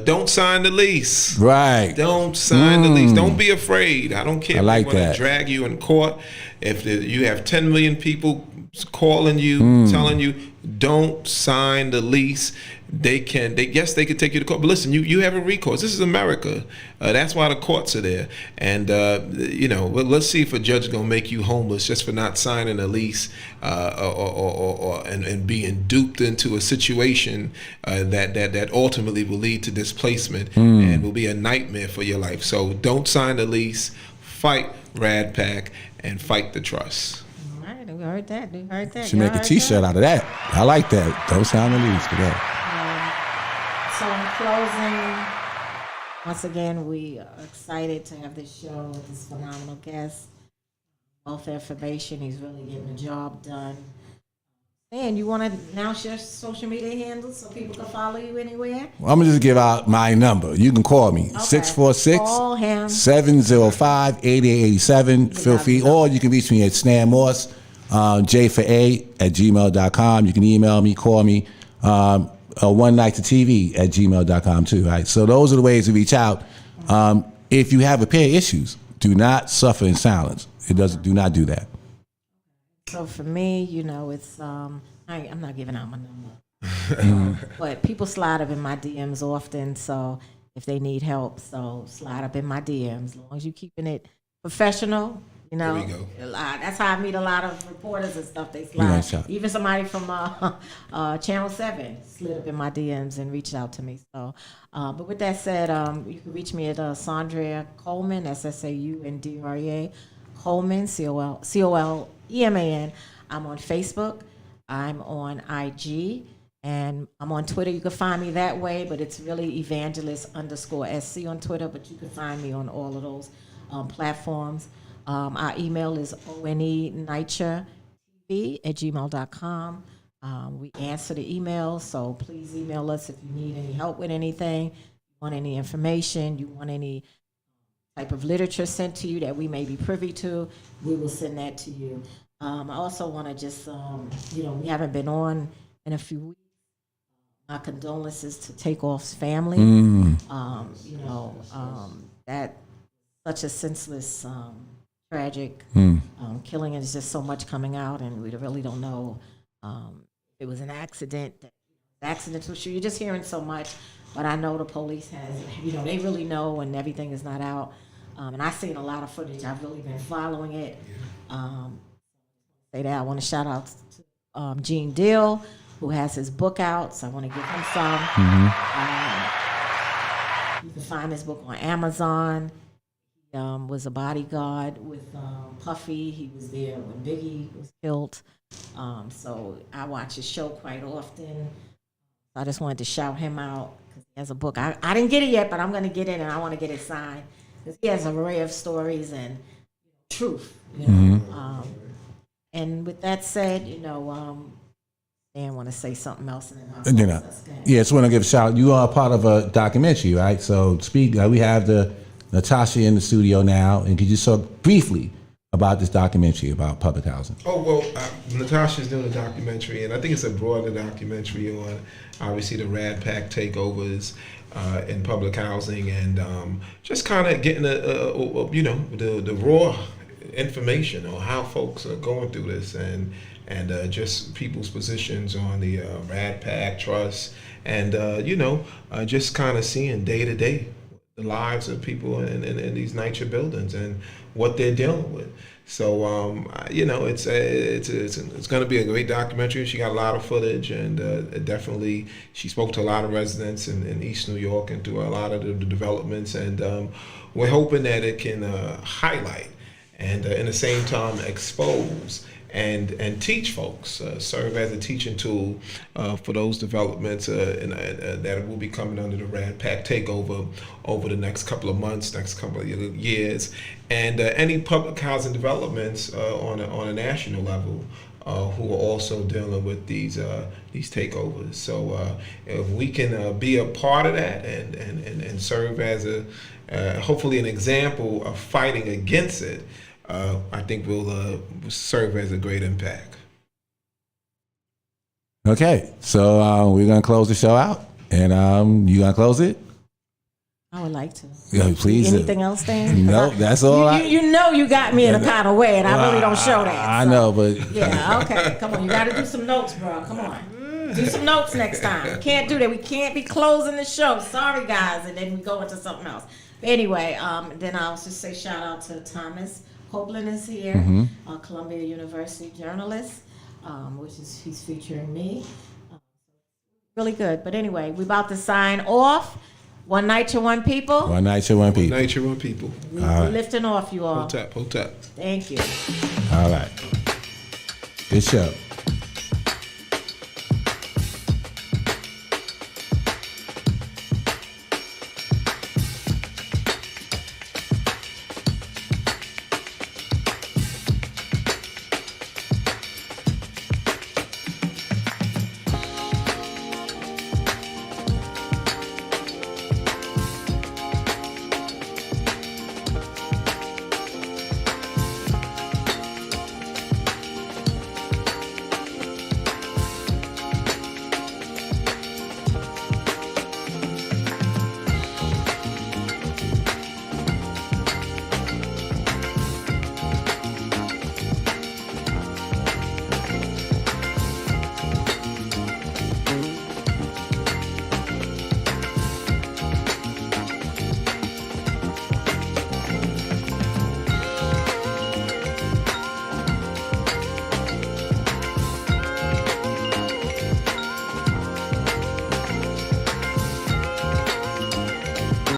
[SPEAKER 3] don't sign the lease.
[SPEAKER 2] Right.
[SPEAKER 3] Don't sign the lease. Don't be afraid. I don't care
[SPEAKER 2] I like
[SPEAKER 3] if they want
[SPEAKER 2] that.
[SPEAKER 3] to drag you in court. If you have 10 million people calling you, telling you, don't sign the lease. They could take you to court, but listen, you have a recourse. This is America. That's why the courts are there. And let's see if a judge is gonna make you homeless just for not signing a lease, and being duped into a situation that ultimately will lead to displacement and will be a nightmare for your life. So don't sign the lease. Fight Rad Pack and fight the trust.
[SPEAKER 1] All right, we heard that. We heard that.
[SPEAKER 2] Should make a T-shirt out of that. I like that. Don't sound the least for that.
[SPEAKER 1] So in closing, once again, we are excited to have this show with this phenomenal guest. Wealth information. He's really getting the job done. And you want to announce your social media handles so people can follow you anywhere?
[SPEAKER 2] Well, I'm going to just give out my number. You can call me,
[SPEAKER 1] Okay.
[SPEAKER 2] 646-705-8887. Feel free. Or you can reach me at Stan Moss, j4a@gmail.com. You can email me, call me, one night to TV @gmail.com too, right? So those are the ways to reach out. If you have a pair of issues, do not suffer in silence. Do not do that.
[SPEAKER 1] So for me, it's I'm not giving out my number, but people slide up in my DMs often. So if they need help, so slide up in my DMs. As long as you're keeping it professional,
[SPEAKER 3] There we go.
[SPEAKER 1] That's how I meet a lot of reporters and stuff. They slide.
[SPEAKER 2] Nice shot.
[SPEAKER 1] Even somebody from Channel 7 slid up in my DMs and reached out to me. So, but with that said, you can reach me at Sandria Coleman, SSAUNDREA Coleman, COLEMAN. I'm on Facebook. I'm on IG. And I'm on Twitter. You can find me that way, but it's really evangelist_SC on Twitter, but you can find me on all of those platforms. Our email is onenitcher@gmail.com. We answer the emails, so please email us if you need any help with anything, you want any information, you want any type of literature sent to you that we may be privy to, we will send that to you. I also want to just, we haven't been on in a few weeks. My condolences to Takeoff's family. That such a senseless, tragic killing. Is just so much coming out, and we really don't know it was an accident. Accidental shoot. You're just hearing so much, but I know the police has. They really know, and everything is not out. And I've seen a lot of footage. I've really been following it. Say that I want to shout out to Gene Deal, who has his book out, so I want to give him some. You can find his book on Amazon. He was a bodyguard with Puffy. He was there when Biggie was killed. So I watch his show quite often. I just wanted to shout him out because he has a book. I didn't get it yet, but I'm going to get it, and I want to get it signed because he has an array of stories and truth. And with that said, Dan want to say something else. And then
[SPEAKER 2] Yeah, just want to give a shout out. You are part of a documentary, right? So we have Natasha in the studio now, and could you talk briefly about this documentary about public housing?
[SPEAKER 3] Oh, well, Natasha's doing a documentary, and I think it's a broader documentary on, obviously, the Rad Pack takeovers in public housing, and just kind of getting the raw information on how folks are going through this, and just people's positions on the Rad Pack Trust, and just kind of seeing day to day the lives of people in these NYCHA buildings and what they're dealing with. So it's going to be a great documentary. She got a lot of footage, and definitely she spoke to a lot of residents in East New York and through a lot of the developments, and we're hoping that it can highlight and in the same time expose and teach folks, serve as a teaching tool for those developments that will be coming under the Rad Pack takeover over the next couple of months, next couple of years, and any public housing developments on a national level who are also dealing with these takeovers. So if we can be a part of that and serve as hopefully an example of fighting against it, I think will serve as a great impact.
[SPEAKER 2] Okay, so we're gonna close the show out, and you gonna close it?
[SPEAKER 1] I would like to.
[SPEAKER 2] Yeah, please do.
[SPEAKER 1] Anything else, Dan?
[SPEAKER 2] No, that's all.
[SPEAKER 1] You know you got me in a kind of way, and I really don't show that.
[SPEAKER 2] I
[SPEAKER 1] so.
[SPEAKER 2] know, but
[SPEAKER 1] Yeah, okay. Come on, you got to do some notes, bro. Come on. Do some notes next time. We can't do that. We can't be closing the show. Sorry, guys. And then we go into something else. But anyway, then I'll just say shout out to Thomas Copeland is here, Columbia University journalist, which is he's featuring me. Really good. But anyway, we're about to sign off. One night to one people.
[SPEAKER 2] one night to one people.
[SPEAKER 3] Nature on people.
[SPEAKER 1] We're lifting off, you all.
[SPEAKER 3] Hold tap, hold tap.
[SPEAKER 1] Thank you.
[SPEAKER 2] All right. Good show.